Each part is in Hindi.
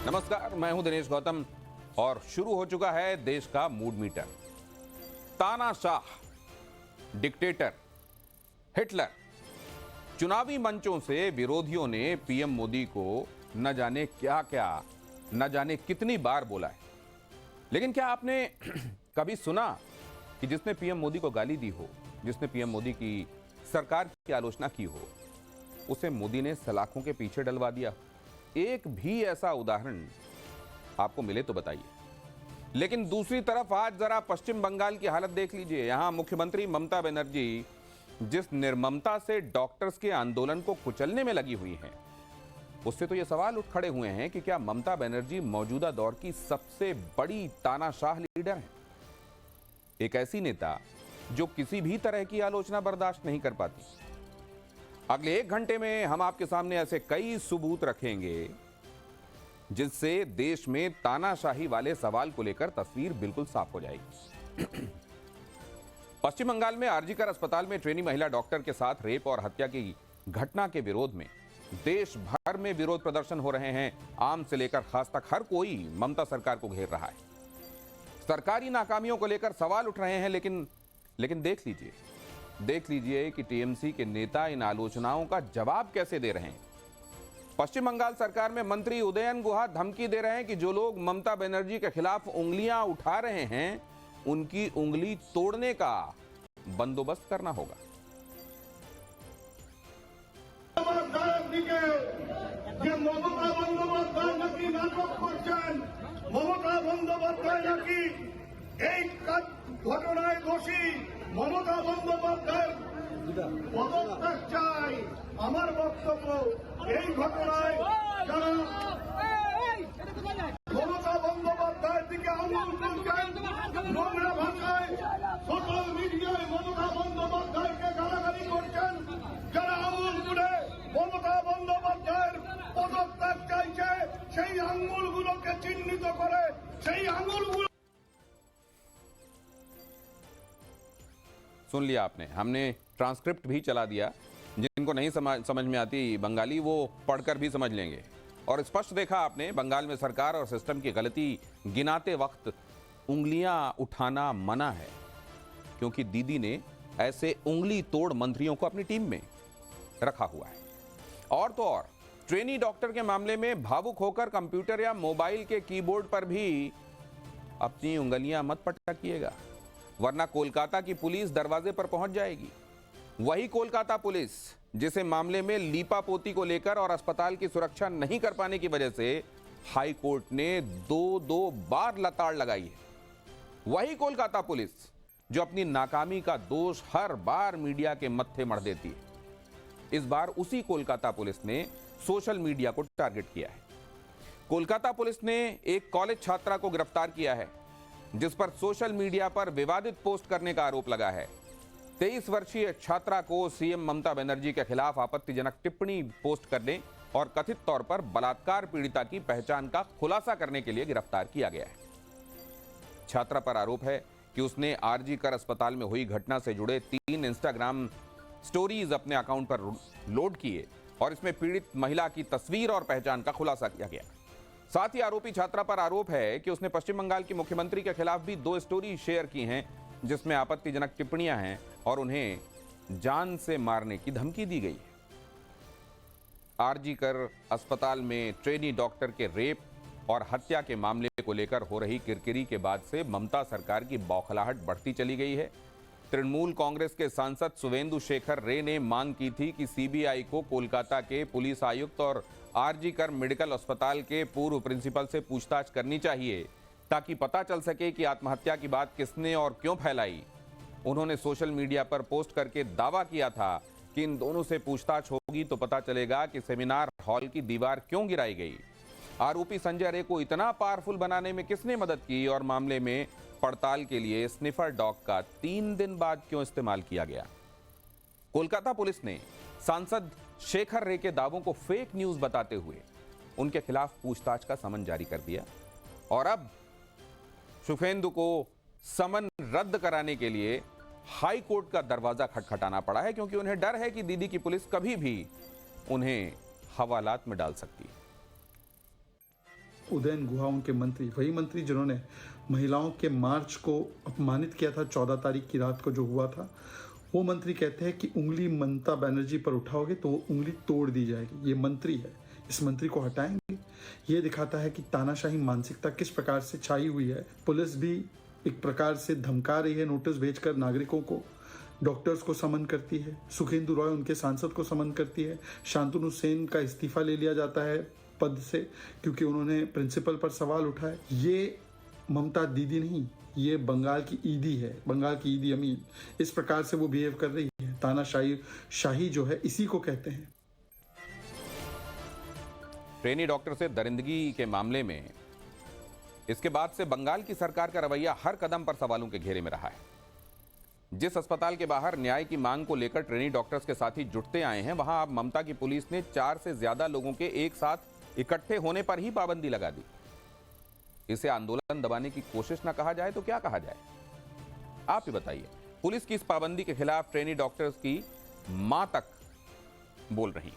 नमस्कार, मैं हूं दिनेश गौतम और शुरू हो चुका है देश का मूड मीटर। तानाशाह, डिक्टेटर, हिटलर। चुनावी मंचों से विरोधियों ने पीएम मोदी को न जाने क्या क्या, न जाने कितनी बार बोला है। लेकिन क्या आपने कभी सुना कि जिसने पीएम मोदी को गाली दी हो, जिसने पीएम मोदी की सरकार की आलोचना की हो, उसे मोदी ने सलाखों के पीछे डलवा दिया? एक भी ऐसा उदाहरण आपको मिले तो बताइए। लेकिन दूसरी तरफ आज जरा पश्चिम बंगाल की हालत देख लीजिए। यहां मुख्यमंत्री ममता बनर्जी जिस निर्ममता से डॉक्टर्स के आंदोलन को कुचलने में लगी हुई हैं, उससे तो ये सवाल उठ खड़े हुए हैं कि क्या ममता बनर्जी मौजूदा दौर की सबसे बड़ी तानाशाह लीडर हैं? एक ऐसी नेता जो किसी भी तरह की आलोचना बर्दाश्त नहीं कर पाती। अगले 1 घंटे में हम आपके सामने ऐसे कई सबूत रखेंगे जिससे देश में तानाशाही वाले सवाल को लेकर तस्वीर बिल्कुल साफ हो जाएगी। पश्चिम बंगाल में आरजीकर अस्पताल में ट्रेनी महिला डॉक्टर के साथ रेप और हत्या की घटना के विरोध में देश भर में विरोध प्रदर्शन हो रहे हैं। आम से लेकर खास तक हर कोई ममता सरकार को घेर रहा है। सरकारी नाकामियों को लेकर सवाल उठ रहे हैं, लेकिन देख लीजिए कि टीएमसी के नेता इन आलोचनाओं का जवाब कैसे दे रहे हैं। पश्चिम बंगाल सरकार में मंत्री उदयन गुहा धमकी दे रहे हैं कि जो लोग ममता बनर्जी के खिलाफ उंगलियां उठा रहे हैं, उनकी उंगली तोड़ने का बंदोबस्त करना होगा। ঘটনায় দোষী মমতা বন্দ্যোপাধ্যায় পদত্যাগ চাই। আমার বক্তব্য, এই ঘটনায় যারা মমতা বন্দ্যোপাধ্যায়ের দিকে আঙুল তুলছেন, নোংরা ভাষায় সোশ্যাল মিডিয়ায় মমতা বন্দ্যোপাধ্যায়কে গালাগালি করছেন, যারা আঙুল তুলে মমতা বন্দ্যোপাধ্যায়ের পদত্যাগ চাইছে, সেই আঙুলগুলোকে চিহ্নিত করে সেই আঙুলগুলো। सुन लिया आपने, हमने ट्रांसक्रिप्ट भी चला दिया। जिनको नहीं समझ में आती बंगाली, वो पढ़कर भी समझ लेंगे। और स्पष्ट देखा आपने, बंगाल में सरकार और सिस्टम की गलती गिनाते वक्त उंगलियां उठाना मना है, क्योंकि दीदी ने ऐसे उंगली तोड़ मंत्रियों को अपनी टीम में रखा हुआ है। और तो और ट्रेनी डॉक्टर के मामले में भावुक होकर कंप्यूटर या मोबाइल के कीबोर्ड पर भी अपनी उंगलियां मत पटकिएगा, वरना कोलकाता की पुलिस दरवाजे पर पहुंच जाएगी। वही कोलकाता पुलिस जिसे मामले में लीपापोती को लेकर और अस्पताल की सुरक्षा नहीं कर पाने की वजह से हाई कोर्ट ने दो बार लताड़ लगाई है। वही कोलकाता पुलिस जो अपनी नाकामी का दोष हर बार मीडिया के मत्थे मढ़ देती है। इस बार उसी कोलकाता पुलिस ने सोशल मीडिया को टारगेट किया है। कोलकाता पुलिस ने एक कॉलेज छात्रा को गिरफ्तार किया है, जिस पर सोशल मीडिया पर विवादित पोस्ट करने का आरोप लगा है। 23 वर्षीय छात्रा को सीएम ममता बनर्जी के खिलाफ आपत्तिजनक टिप्पणी पोस्ट करने और कथित तौर पर बलात्कार पीड़िता की पहचान का खुलासा करने के लिए गिरफ्तार किया गया है। छात्रा पर आरोप है कि उसने आरजीकर अस्पताल में हुई घटना से जुड़े 3 इंस्टाग्राम स्टोरीज अपने अकाउंट पर लोड किए और इसमें पीड़ित महिला की तस्वीर और पहचान का खुलासा किया गया। साथ ही आरोपी छात्रा पर आरोप है कि उसने पश्चिम बंगाल की मुख्यमंत्री के खिलाफ भी 2 स्टोरी शेयर की हैं, जिसमें आपत्तिजनक टिप्पणियां हैं और उन्हें जान से मारने की धमकी दी गई है। आरजीकर अस्पताल में ट्रेनी डॉक्टर के रेप और हत्या के मामले को लेकर हो रही किरकिरी के बाद से ममता सरकार की बौखलाहट बढ़ती चली गई है। तृणमूल कांग्रेस के सांसद सुवेंदु शेखर रे ने मांग की थी कि सीबीआई को कोलकाता के पुलिस आयुक्त और आरजीकर मेडिकल अस्पताल के पूर्व प्रिंसिपल से पूछताछ करनी चाहिए, ताकि पता चल सके कि आत्महत्या की बात किसने और क्यों फैलाई। उन्होंने सोशल मीडिया पर पोस्ट करके दावा किया था कि इन दोनों से पूछताछ होगी तो पता चलेगा कि सेमिनार हॉल की दीवार क्यों गिराई गई, आरोपी संजय रे को इतना पावरफुल बनाने में किसने मदद की और मामले में पड़ताल के लिए स्निफर डॉग का 3 दिन बाद क्यों इस्तेमाल किया गया। कोलकाता पुलिस ने सांसद शेखर रे के दावों को फेक न्यूज बताते हुए उनके खिलाफ पूछताछ का समन जारी कर दिया और अब सुवेंदु को समन रद्द कराने के लिए हाई कोर्ट का दरवाजा खटखटाना पड़ा है, क्योंकि उन्हें डर है कि दीदी की पुलिस कभी भी उन्हें हवालात में डाल सकती है। उदयन गुहा उनके मंत्री, वही मंत्री जिन्होंने महिलाओं के मार्च को अपमानित किया था 14 तारीख की रात को जो हुआ था, वो मंत्री कहते हैं कि उंगली ममता बनर्जी पर उठाओगे तो वो उंगली तोड़ दी जाएगी। ये मंत्री है, इस मंत्री को हटाएंगे। ये दिखाता है कि तानाशाही मानसिकता किस प्रकार से छाई हुई है। पुलिस भी एक प्रकार से धमका रही है, नोटिस भेजकर नागरिकों को, डॉक्टर्स को समन करती है, सुखेंदु रॉय उनके सांसद को समन करती है, शांतनु सेन का इस्तीफा ले लिया जाता है पद से क्योंकि उन्होंने प्रिंसिपल पर सवाल उठाए। ये ममता दीदी नहीं, ये बंगाल की ईदी है, बंगाल की ईदी अमीन। इस प्रकार से वो बिहेव कर रही है। तानाशाही जो है इसी को कहते हैं। ट्रेनी डॉक्टर से दरिंदगी के मामले में इसके बाद से बंगाल की सरकार का रवैया हर कदम पर सवालों के घेरे में रहा है। जिस अस्पताल के बाहर न्याय की मांग को लेकर ट्रेनी डॉक्टर्स के साथी जुटते आए हैं, वहां अब ममता की पुलिस ने 4 से ज्यादा लोगों के एक साथ इकट्ठे होने पर ही पाबंदी लगा दी। इसे आंदोलन दबाने की कोशिश ना कहा जाए तो क्या कहा जाए? आप ही बताइए। पुलिस की इस पाबंदी के खिलाफ ट्रेनी डॉक्टर्स की मां तक बोल रही।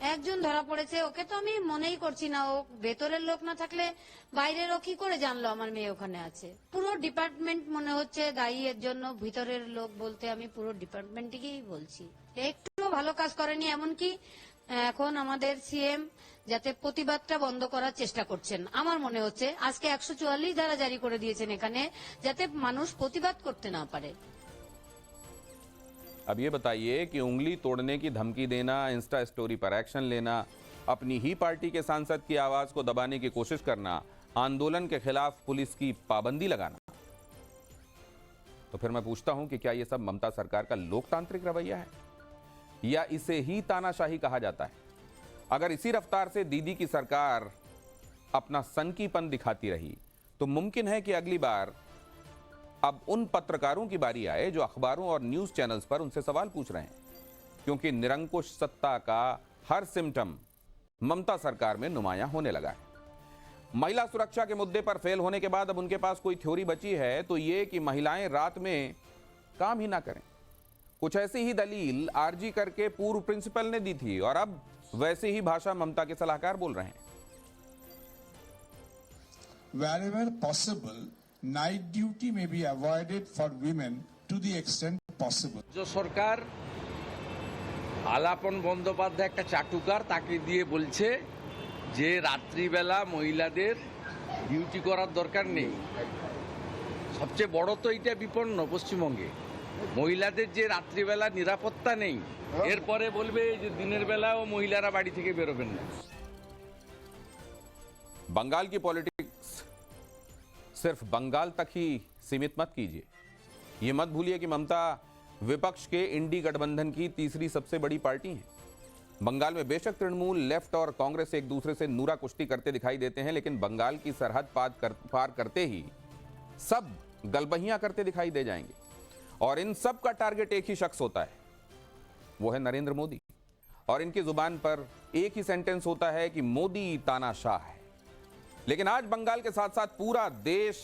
একজন ধরা পড়েছে, ওকে তো আমি মনেই করছি না, ও ভেতরের লোক না থাকলে বাইরের ও কি করে জানলো আমার মেয়ে ওখানে আছে? পুরো ডিপার্টমেন্ট মনে হচ্ছে দায়ী এর জন্য। ভিতরের লোক বলতে আমি পুরো ডিপার্টমেন্টকেই বলছি, একটু ভালো কাজ করেনি। এমনকি এখন আমাদের সিএম যাতে প্রতিবাদটা বন্ধ করার চেষ্টা করছেন। আমার মনে হচ্ছে আজকে 144 ধারা জারি করে দিয়েছেন এখানে, যাতে মানুষ প্রতিবাদ করতে না পারে। अब ये बताइए कि उंगली तोड़ने की धमकी देना, इंस्टा स्टोरी पर एक्शन लेना, अपनी ही पार्टी के सांसद की आवाज को दबाने की कोशिश करना, आंदोलन के खिलाफ पुलिस की पाबंदी लगाना, तो फिर मैं पूछता हूं कि क्या यह सब ममता सरकार का लोकतांत्रिक रवैया है या इसे ही तानाशाही कहा जाता है? अगर इसी रफ्तार से दीदी की सरकार अपना सनकीपन दिखाती रही तो मुमकिन है कि अगली बार अब उन पत्रकारों की बारी आए जो अखबारों और न्यूज चैनल्स पर उनसे सवाल पूछ रहे हैं, क्योंकि निरंकुश सत्ता का हर सिम्टम ममता सरकार में नुमायां होने लगा है। महिला सुरक्षा के मुद्दे पर फेल होने के बाद अब उनके पास कोई थ्योरी बची है तो ये कि महिलाएं रात में काम ही ना करें। कुछ ऐसी ही दलील आरजी करके पूर्व प्रिंसिपल ने दी थी और अब वैसे ही भाषा ममता के सलाहकार बोल रहे हैं। Wherever possible, night duty may be avoided for women to the extent possible. जो सरकार আলাপন বন্দ্যোপাধ্যায় একটা চাটুকার, তাকে দিয়ে বলছে যে রাত্রিবেলা মহিলাদের ডিউটি করার দরকার নেই। সবচেয়ে বড় তো এটা বিপন্ন পশ্চিমবঙ্গে, মহিলাদের যে রাত্রিবেলা নিরাপত্তা নেই, এরপরে বলবে যে দিনের বেলাও মহিলারা বাড়ি থেকে বেরোবেন না। बंगाल की पॉलिटिक्स सिर्फ बंगाल तक ही सीमित मत कीजिए। ये मत भूलिए कि ममता विपक्ष के इंडी गठबंधन की तीसरी सबसे बड़ी पार्टी है। बंगाल में बेशक तृणमूल, लेफ्ट और कांग्रेस एक दूसरे से नूरा कुश्ती करते दिखाई देते हैं, लेकिन बंगाल की सरहद पार करते ही सब गलबहियां करते दिखाई दे जाएंगे। और इन सब का टारगेट एक ही शख्स होता है, वो है नरेंद्र मोदी। और इनकी जुबान पर एक ही सेंटेंस होता है कि मोदी तानाशाह है। लेकिन आज बंगाल के साथ साथ पूरा देश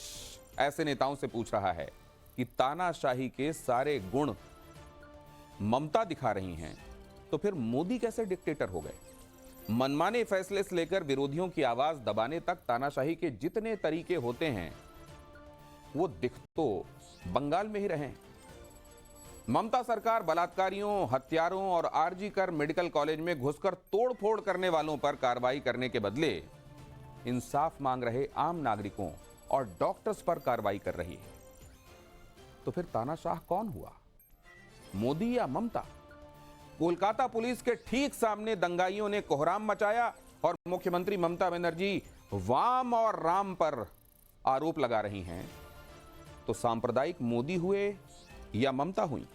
ऐसे नेताओं से पूछ रहा है कि तानाशाही के सारे गुण ममता दिखा रही हैं, तो फिर मोदी कैसे डिक्टेटर हो गए? मनमाने फैसले से लेकर विरोधियों की आवाज दबाने तक तानाशाही के जितने तरीके होते हैं वो दिख तो बंगाल में ही रहे। ममता सरकार बलात्कारियों, हत्यारों और आरजी कर मेडिकल कॉलेज में घुसकर तोड़फोड़ करने वालों पर कार्रवाई करने के बदले इंसाफ मांग रहे आम नागरिकों और डॉक्टर्स पर कार्रवाई कर रही है। तो फिर तानाशाह कौन हुआ, मोदी या ममता? कोलकाता पुलिस के ठीक सामने दंगाइयों ने कोहराम मचाया और मुख्यमंत्री ममता बनर्जी वाम और राम पर आरोप लगा रही हैं। तो सांप्रदायिक मोदी हुए या ममता हुई?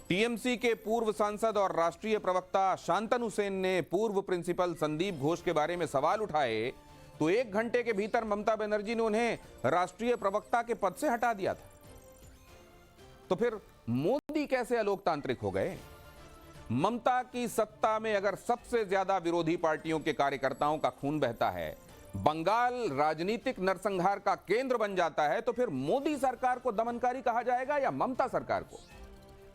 टीएमसी के पूर्व सांसद और राष्ट्रीय प्रवक्ता शांतनु सेन ने पूर्व प्रिंसिपल संदीप घोष के बारे में सवाल उठाए तो 1 घंटे के भीतर ममता बनर्जी ने उन्हें राष्ट्रीय प्रवक्ता के पद से हटा दिया था। तो फिर मोदी कैसे अलोकतांत्रिक हो गए? ममता की सत्ता में अगर सबसे ज्यादा विरोधी पार्टियों के कार्यकर्ताओं का खून बहता है, बंगाल राजनीतिक नरसंहार का केंद्र बन जाता है, तो फिर मोदी सरकार को दमनकारी कहा जाएगा या ममता सरकार को?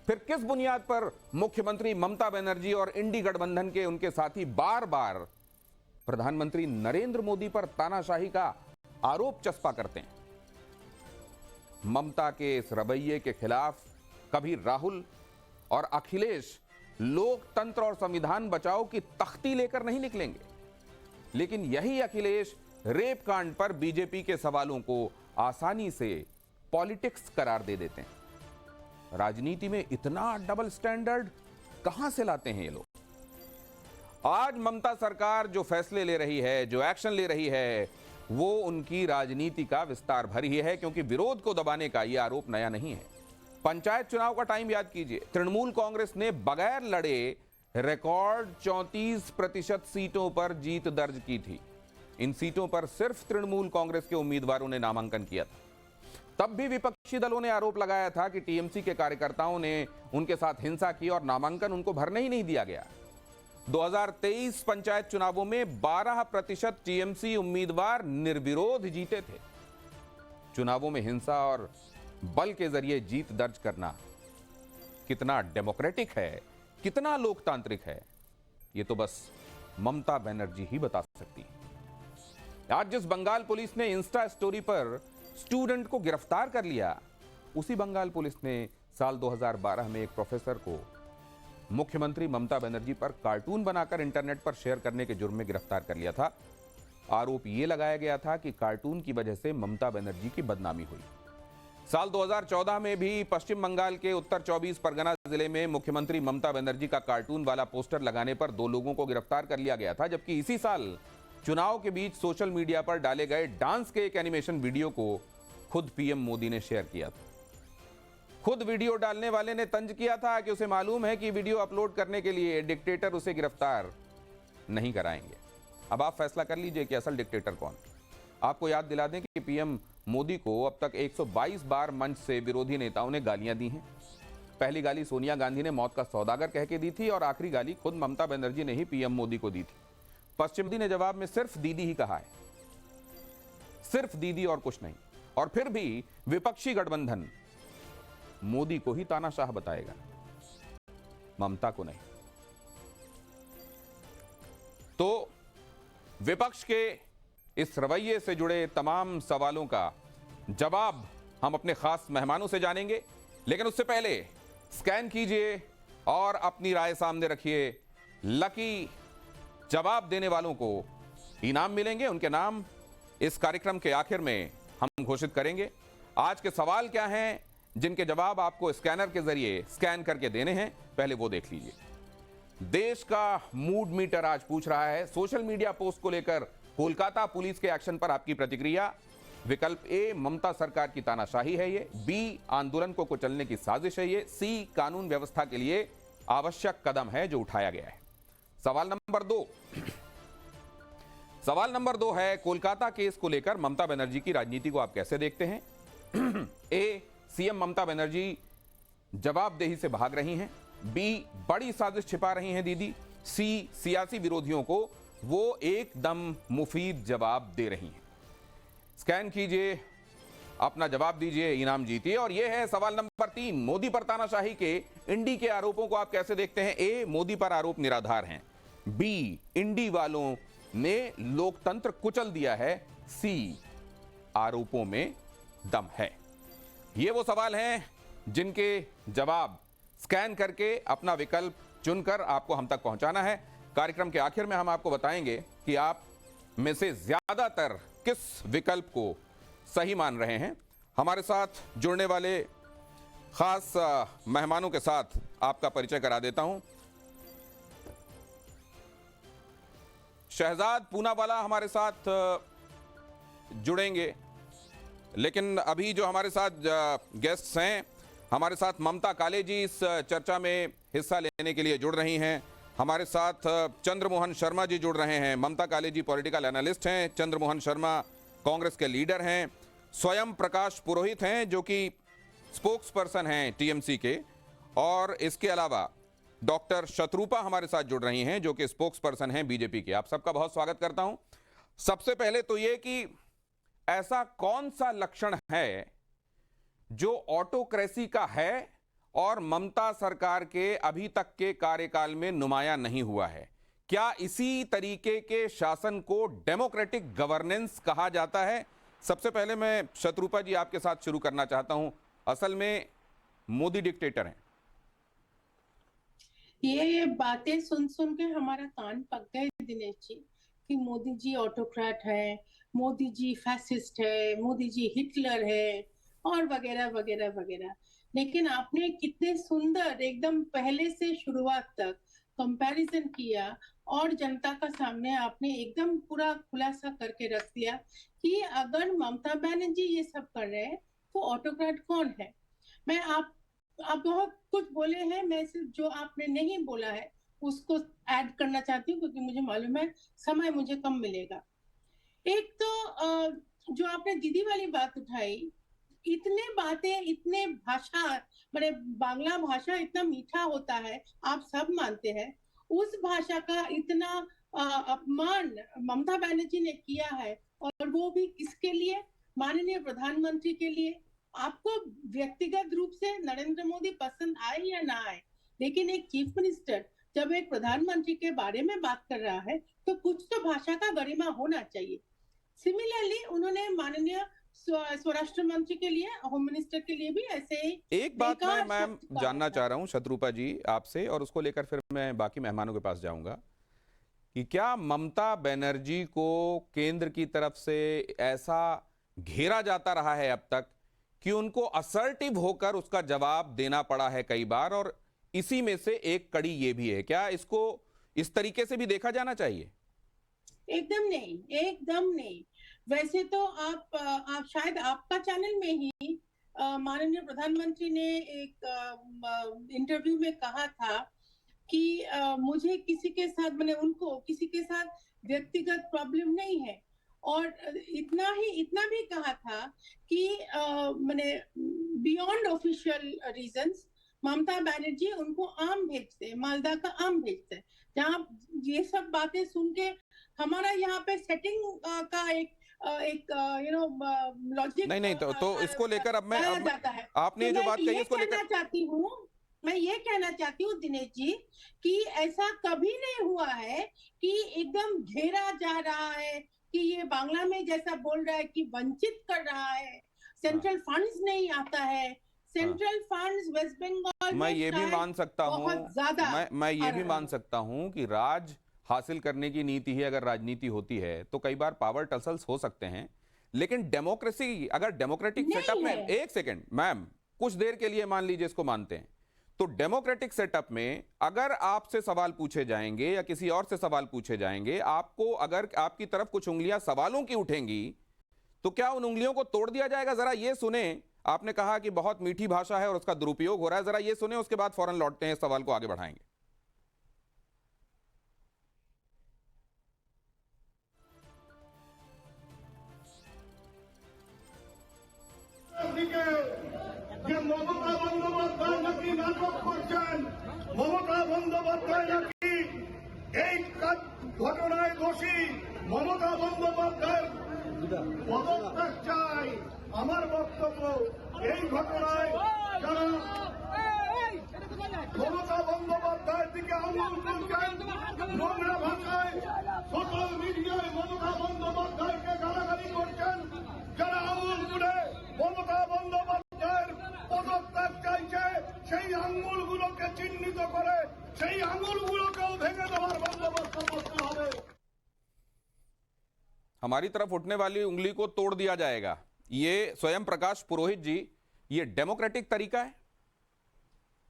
फिर किस बुनियाद पर मुख्यमंत्री ममता बनर्जी और इंडी गठबंधन के उनके साथी बार बार प्रधानमंत्री नरेंद्र मोदी पर तानाशाही का आरोप चस्पा करते हैं। ममता के इस रवैये के खिलाफ कभी राहुल और अखिलेश लोकतंत्र और संविधान बचाओ की तख्ती लेकर नहीं निकलेंगे, लेकिन यही अखिलेश रेप कांड पर बीजेपी के सवालों को आसानी से पॉलिटिक्स करार दे देते हैं। राजनीति में इतना डबल स्टैंडर्ड कहां से लाते हैं ये लोग? आज ममता सरकार जो फैसले ले रही है, जो एक्शन ले रही है, वो उनकी राजनीति का विस्तार भर ही है, क्योंकि विरोध को दबाने का यह आरोप नया नहीं है। पंचायत चुनाव का टाइम याद कीजिए, तृणमूल कांग्रेस ने बगैर लड़े रिकॉर्ड 34% सीटों पर जीत दर्ज की थी। इन सीटों पर सिर्फ तृणमूल कांग्रेस के उम्मीदवारों ने नामांकन किया था। तब भी विपक्षी दलों ने आरोप लगाया था कि टीएमसी के कार्यकर्ताओं ने उनके साथ हिंसा की और नामांकन उनको भरने ही नहीं दिया गया। 2023 पंचायत चुनावों में 12% टीएमसी उम्मीदवार निर्विरोध जीते थे। चुनावों में हिंसा और बल के जरिए जीत दर्ज करना कितना डेमोक्रेटिक है, कितना लोकतांत्रिक है, ये तो बस ममता बनर्जी ही बता सकती है। आज जिस बंगाल पुलिस ने इंस्टा स्टोरी पर स्टूडेंट को गिरफ्तार कर लिया, उसी बंगाल पुलिस ने साल 2012 में एक प्रोफेसर को मुख्यमंत्री ममता बनर्जी पर कार्टून बनाकर इंटरनेट पर शेयर करने के जुर्म में गिरफ्तार कर लिया था। आरोप यह लगाया गया था कि कार्टून की वजह से ममता बनर्जी की बदनामी हुई। साल 2014 में भी पश्चिम बंगाल के उत्तर 24 परगना जिले में मुख्यमंत्री ममता बनर्जी का कार्टून वाला पोस्टर लगाने पर 2 लोगों को गिरफ्तार कर लिया गया था, जबकि इसी साल चुनाव के बीच सोशल मीडिया पर डाले गए डांस के एक एनिमेशन वीडियो को खुद पीएम मोदी ने शेयर किया था। खुद वीडियो डालने वाले ने तंज किया था कि उसे मालूम है कि वीडियो अपलोड करने के लिए डिक्टेटर उसे गिरफ्तार नहीं कराएंगे। अब आप फैसला कर लीजिए कि असल डिक्टेटर कौन। आपको याद दिला दें कि पीएम मोदी को अब तक 122 बार मंच से विरोधी नेताओं ने गालियां दी हैं। पहली गाली सोनिया गांधी ने मौत का सौदागर कह के दी थी और आखिरी गाली खुद ममता बनर्जी ने ही पीएम मोदी को दी थी। पश्चिम ने जवाब में सिर्फ दीदी ही कहा है, सिर्फ दीदी और कुछ नहीं। और फिर भी विपक्षी गठबंधन मोदी को ही तानाशाह बताएगा, ममता को नहीं। तो विपक्ष के इस रवैये से जुड़े तमाम सवालों का जवाब हम अपने खास मेहमानों से जानेंगे, लेकिन उससे पहले स्कैन कीजिए और अपनी राय सामने रखिए। लकी जवाब देने वालों को इनाम मिलेंगे, उनके नाम इस कार्यक्रम के आखिर में हम घोषित करेंगे। आज के सवाल क्या हैं जिनके जवाब आपको स्कैनर के जरिए स्कैन करके देने हैं, पहले वो देख लीजिए। देश का मूड मीटर आज पूछ रहा है सोशल मीडिया पोस्ट को लेकर कोलकाता पुलिस के एक्शन पर आपकी प्रतिक्रिया। विकल्प ए, ममता सरकार की तानाशाही है ये। बी, आंदोलन को कुचलने की साजिश है ये। सी, कानून व्यवस्था के लिए आवश्यक कदम है जो उठाया गया है। सवाल नंबर 2, सवाल नंबर 2 है कोलकाता केस को लेकर ममता बनर्जी की राजनीति को आप कैसे देखते हैं? ए, सीएम ममता बनर्जी जवाबदेही से भाग रही हैं। बी, बड़ी साजिश छिपा रही हैं दीदी। सी, सियासी विरोधियों को वो एकदम मुफीद जवाब दे रही हैं। स्कैन कीजिए, अपना जवाब दीजिए, इनाम जीतिए। और यह है सवाल नंबर 3, मोदी पर तानाशाही के इंडी के आरोपों को आप कैसे देखते हैं? ए, मोदी पर आरोप निराधार हैं। बी, इंडी वालों ने लोकतंत्र कुचल दिया है। सी, आरोपों में दम है। ये वो सवाल हैं जिनके जवाब स्कैन करके अपना विकल्प चुनकर आपको हम तक पहुंचाना है। कार्यक्रम के आखिर में हम आपको बताएंगे कि आप में से ज्यादातर किस विकल्प को सही मान रहे हैं। हमारे साथ जुड़ने वाले खास मेहमानों के साथ आपका परिचय करा देता हूं। शहजाद पूनावाला हमारे साथ जुड़ेंगे, लेकिन अभी जो हमारे साथ गेस्ट्स हैं, हमारे साथ ममता कालेजी इस चर्चा में हिस्सा लेने के लिए जुड़ रही हैं। हमारे साथ चंद्रमोहन शर्मा जी जुड़ रहे हैं। ममता कालेजी पॉलिटिकल एनालिस्ट हैं, चंद्रमोहन शर्मा कांग्रेस के लीडर हैं। स्वयं प्रकाश पुरोहित हैं जो कि स्पोक्स पर्सन हैं टीएमसी के। और इसके अलावा डॉक्टर शत्रुपा हमारे साथ जुड़ रही हैं जो कि स्पोक्स पर्सन हैं बीजेपी के। आप सबका बहुत स्वागत करता हूं। सबसे पहले तो ये कि ऐसा कौन सा लक्षण है जो ऑटोक्रेसी का है और ममता सरकार के अभी तक के कार्यकाल में नुमाया नहीं हुआ है? क्या इसी तरीके के शासन को डेमोक्रेटिक गवर्नेंस कहा जाता है? सबसे पहले मैं शत्रुपा जी आपके साथ शुरू करना चाहता हूं। असल में मोदी डिक्टेटर हैं। ये बातें सुन सुन के हमारा कान पक गए दिनेश जी कि मोदी जी ऑटोक्रेट है, मोदी जी फैसिस्ट है, मोदी जी हिटलर है और वगैरह वगैरह वगैरह। लेकिन आपने कितने सुंदर एकदम पहले से शुरुआत तक कंपैरिजन किया और जनता का सामने आपने एकदम पूरा खुलासा करके रख दिया कि अगर ममता बनर्जी ये सब कर रहे हैं तो ऑटोक्रेट कौन है। मैं आप बहुत कुछ बोले हैं, मैं सिर्फ जो आपने नहीं बोला है उसको ऐड करना चाहती हूँ क्योंकि मुझे मालूम है समय मुझे कम मिलेगा। एक तो जो आपने दीदी वाली बात उठाई, इतने बातें, इतने भाषा, मैंने बांग्ला भाषा इतना मीठा होता है, आप सब मानते हैं। उस भाषा का इतना अपमान ममता बनर्जी ने किया है और वो भी किसके लिए? माननीय प्रधानमंत्री के लिए। आपको व्यक्तिगत रूप से नरेंद्र मोदी पसंद आए या ना आए, लेकिन एक चीफ मिनिस्टर जब एक प्रधानमंत्री के बारे में बात कर रहा है तो कुछ तो भाषा का गरिमा होना चाहिए। सिमिलरली उन्होंने माननीय स्वराष्ट्र मंत्री के लिए, होम मिनिस्टर के लिए भी ऐसे ही एक बात मैं मैम जानना चाह रहा हूं शत्रुपा जी आपसे, और उसको लेकर फिर मैं बाकी मेहमानों के पास जाऊंगा कि क्या ममता बनर्जी को केंद्र की तरफ से ऐसा घेरा जाता रहा है अब तक कि उनको असर्टिव होकर उसका जवाब देना पड़ा है कई बार, और इसी में से एक कड़ी ये भी है? क्या इसको इस तरीके से भी देखा जाना चाहिए? एकदम नहीं, एकदम नहीं। वैसे तो आप शायद आपका चैनल में ही माननीय प्रधानमंत्री ने एक इंटरव्यू में कहा था कि मुझे किसी के साथ, मैंने उनको किसी के साथ व्यक्तिगत प्रॉब्लम नहीं है, और इतना भी कहा था कि मैंने beyond official reasons Mamata Banerjee उनको आम भेजते, मालदा का आम भेजते। जहाँ ये सब बातें सुन के हमारा यहाँ पे सेटिंग का एक लॉजिक नहीं तो इसको लेकर अब आपने ये जो बात कही इसको लेकर मैं ये कहना चाहती हूँ दिनेश जी कि ऐसा कभी नहीं हुआ है कि एकदम घेरा जा रहा है कि ये बांग्ला में जैसा बोल रहा है कि वंचित कर रहा है, सेंट्रल फंड्स नहीं आता है, सेंट्रल फंड्स वेस्ट बंगाल। मैं ये भी मान सकता हूँ, मैं ये भी मान सकता हूँ कि राज हासिल करने की नीति ही अगर राजनीति होती है तो कई बार पावर टसल्स हो सकते हैं, लेकिन डेमोक्रेसी, अगर डेमोक्रेटिक सेटअप में, एक सेकंड मैम, कुछ देर के लिए मान लीजिए इसको मानते हैं, तो डेमोक्रेटिक सेटअप में अगर आपसे सवाल पूछे जाएंगे या किसी और से सवाल पूछे जाएंगे, आपको अगर आपकी तरफ कुछ उंगलियां सवालों की उठेंगी तो क्या उन उंगलियों को तोड़ दिया जाएगा? जरा ये सुने, आपने कहा कि बहुत मीठी भाषा है और उसका दुरुपयोग हो रहा है, जरा ये सुने, उसके बाद फौरन लौटते हैं, इस सवाल को आगे बढ़ाएंगे। যে মমতা বন্দ্যোপাধ্যায় নাকি নাটক করছেন, মমতা বন্দ্যোপাধ্যায় নাকি এই ঘটনায় দোষী, মমতা বন্দ্যোপাধ্যায় পদত্যাগ চাই। আমার বক্তব্য, এই ঘটনায় যারা মমতা বন্দ্যোপাধ্যায়ের দিকে আঙুল তুলছেন, নোংরা ভাষায় সোশ্যাল মিডিয়ায় মমতা বন্দ্যোপাধ্যায়কে গালাগালি করছেন, যারা আঙুল তুলে মমতা বন্দ্যোপাধ্যায়ের পদত্যাগ চাইছে, সেই আঙুলগুলোকে চিহ্নিত করে সেই আঙুলগুলোকেও ভেঙে দেওয়ার বন্দোবস্ত করতে হবে। हमारी तरफ उठने वाली उंगली को तोड़ दिया जाएगा, ये स्वयं प्रकाश पुरोहित जी, ये डेमोक्रेटिक तरीका है?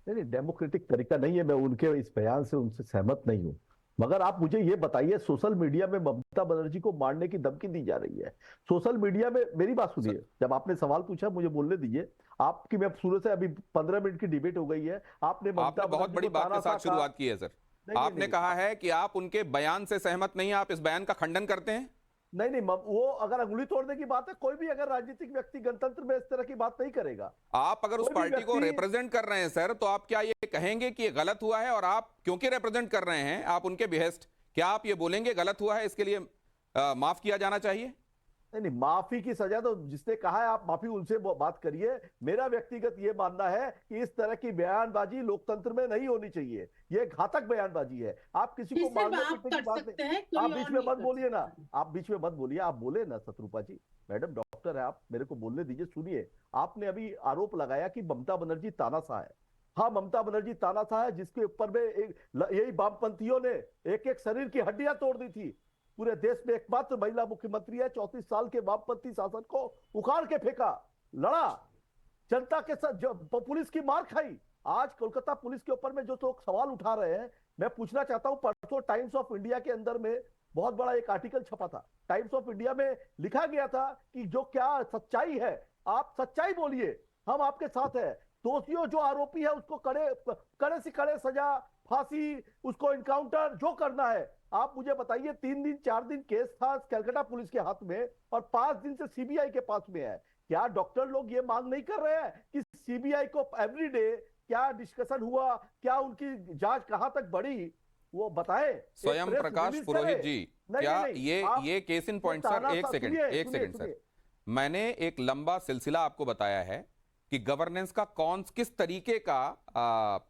नहीं, डेमोक्रेटिक तरीका नहीं है। मैं उनके इस बयान से उनसे सहमत नहीं हूं, मगर आप मुझे ये बताइए, सोशल मीडिया में ममता बनर्जी को मारने की धमकी दी जा रही है। सोशल मीडिया में, मेरी बात सुनिए, जब आपने सवाल पूछा मुझे बोलने दीजिए। आपकी, मैं शुरू से, अभी 15 मिनट की डिबेट हो गई है, आपने बहुत बड़ी बात के साथ शुरुआत की है सर। आपने कहा है कि आप उनके बयान से सहमत नहीं, आप इस बयान का खंडन करते हैं। नहीं, वो अगर अंगुली तोड़ने की बात है, कोई भी अगर राजनीतिक व्यक्ति गणतंत्र में इस तरह की बात नहीं करेगा। आप अगर उस पार्टी को रिप्रेजेंट कर रहे हैं सर, तो आप क्या ये कहेंगे कि ये गलत हुआ है, और आप क्योंकि रिप्रेजेंट कर रहे हैं आप उनके बिहेस्ट, क्या आप ये बोलेंगे गलत हुआ है, इसके लिए माफ किया जाना चाहिए? नहीं, माफी की सजा तो जिसने कहा है आप माफी उनसे बात करिए। मेरा व्यक्तिगत ये मानना है कि इस तरह की बयानबाजी लोकतंत्र में नहीं होनी चाहिए। ये घातक बयानबाजी है। आप किसी को सिर्फ मारने आप पीटने की कर बात सकते नहीं। हैं, कोई आप और बीच में नहीं मत कर बोलिए ना, सकता। आप बीच में मत बोलिए। आप बोले ना शत्रुपा जी, मैडम डॉक्टर है आप, मेरे को बोलने दीजिए। सुनिए, आपने अभी आरोप लगाया कि ममता बनर्जी तानाशाह है। हाँ, ममता बनर्जी तानाशाह है, जिसके ऊपर में यही वामपंथियों ने एक एक शरीर की हड्डियां तोड़ दी थी। पूरे देश में एकमात्र महिला मुख्यमंत्री है। 34 साल के वामपंथी शासन को उखाड़ के फेंका, लड़ा, जनता के साथ जो पुलिस की मार खाई। आज कोलकाता पुलिस के ऊपर में जो लोग सवाल उठा रहे हैं, मैं पूछना चाहता हूं, परसों टाइम्स ऑफ इंडिया के अंदर में बहुत बड़ा एक आर्टिकल छपा था। टाइम्स ऑफ इंडिया में लिखा गया था कि जो क्या सच्चाई है, आप सच्चाई बोलिए, हम आपके साथ हैं। दोषियों जो आरोपी है उसको कड़े से कड़े सजा, फांसी, उसको इनकाउंटर जो करना है। आप मुझे बताइए, 3 दिन 4 दिन केस था कलकत्ता पुलिस के हाथ में और 5 दिन से सीबीआई के पास में है। क्या डॉक्टर लोग ये मांग नहीं कर रहे हैं कि सीबीआई को एवरीडे क्या डिस्कशन हुआ, क्या उनकी जांच कहां तक बढ़ी, वो बताएं। स्वयं प्रकाश पुरोहित जी, क्या ये केस इन पॉइंट सर, एक सेकंड सर, मैंने एक लंबा सिलसिला आपको बताया है कि गवर्नेंस का किस तरीके का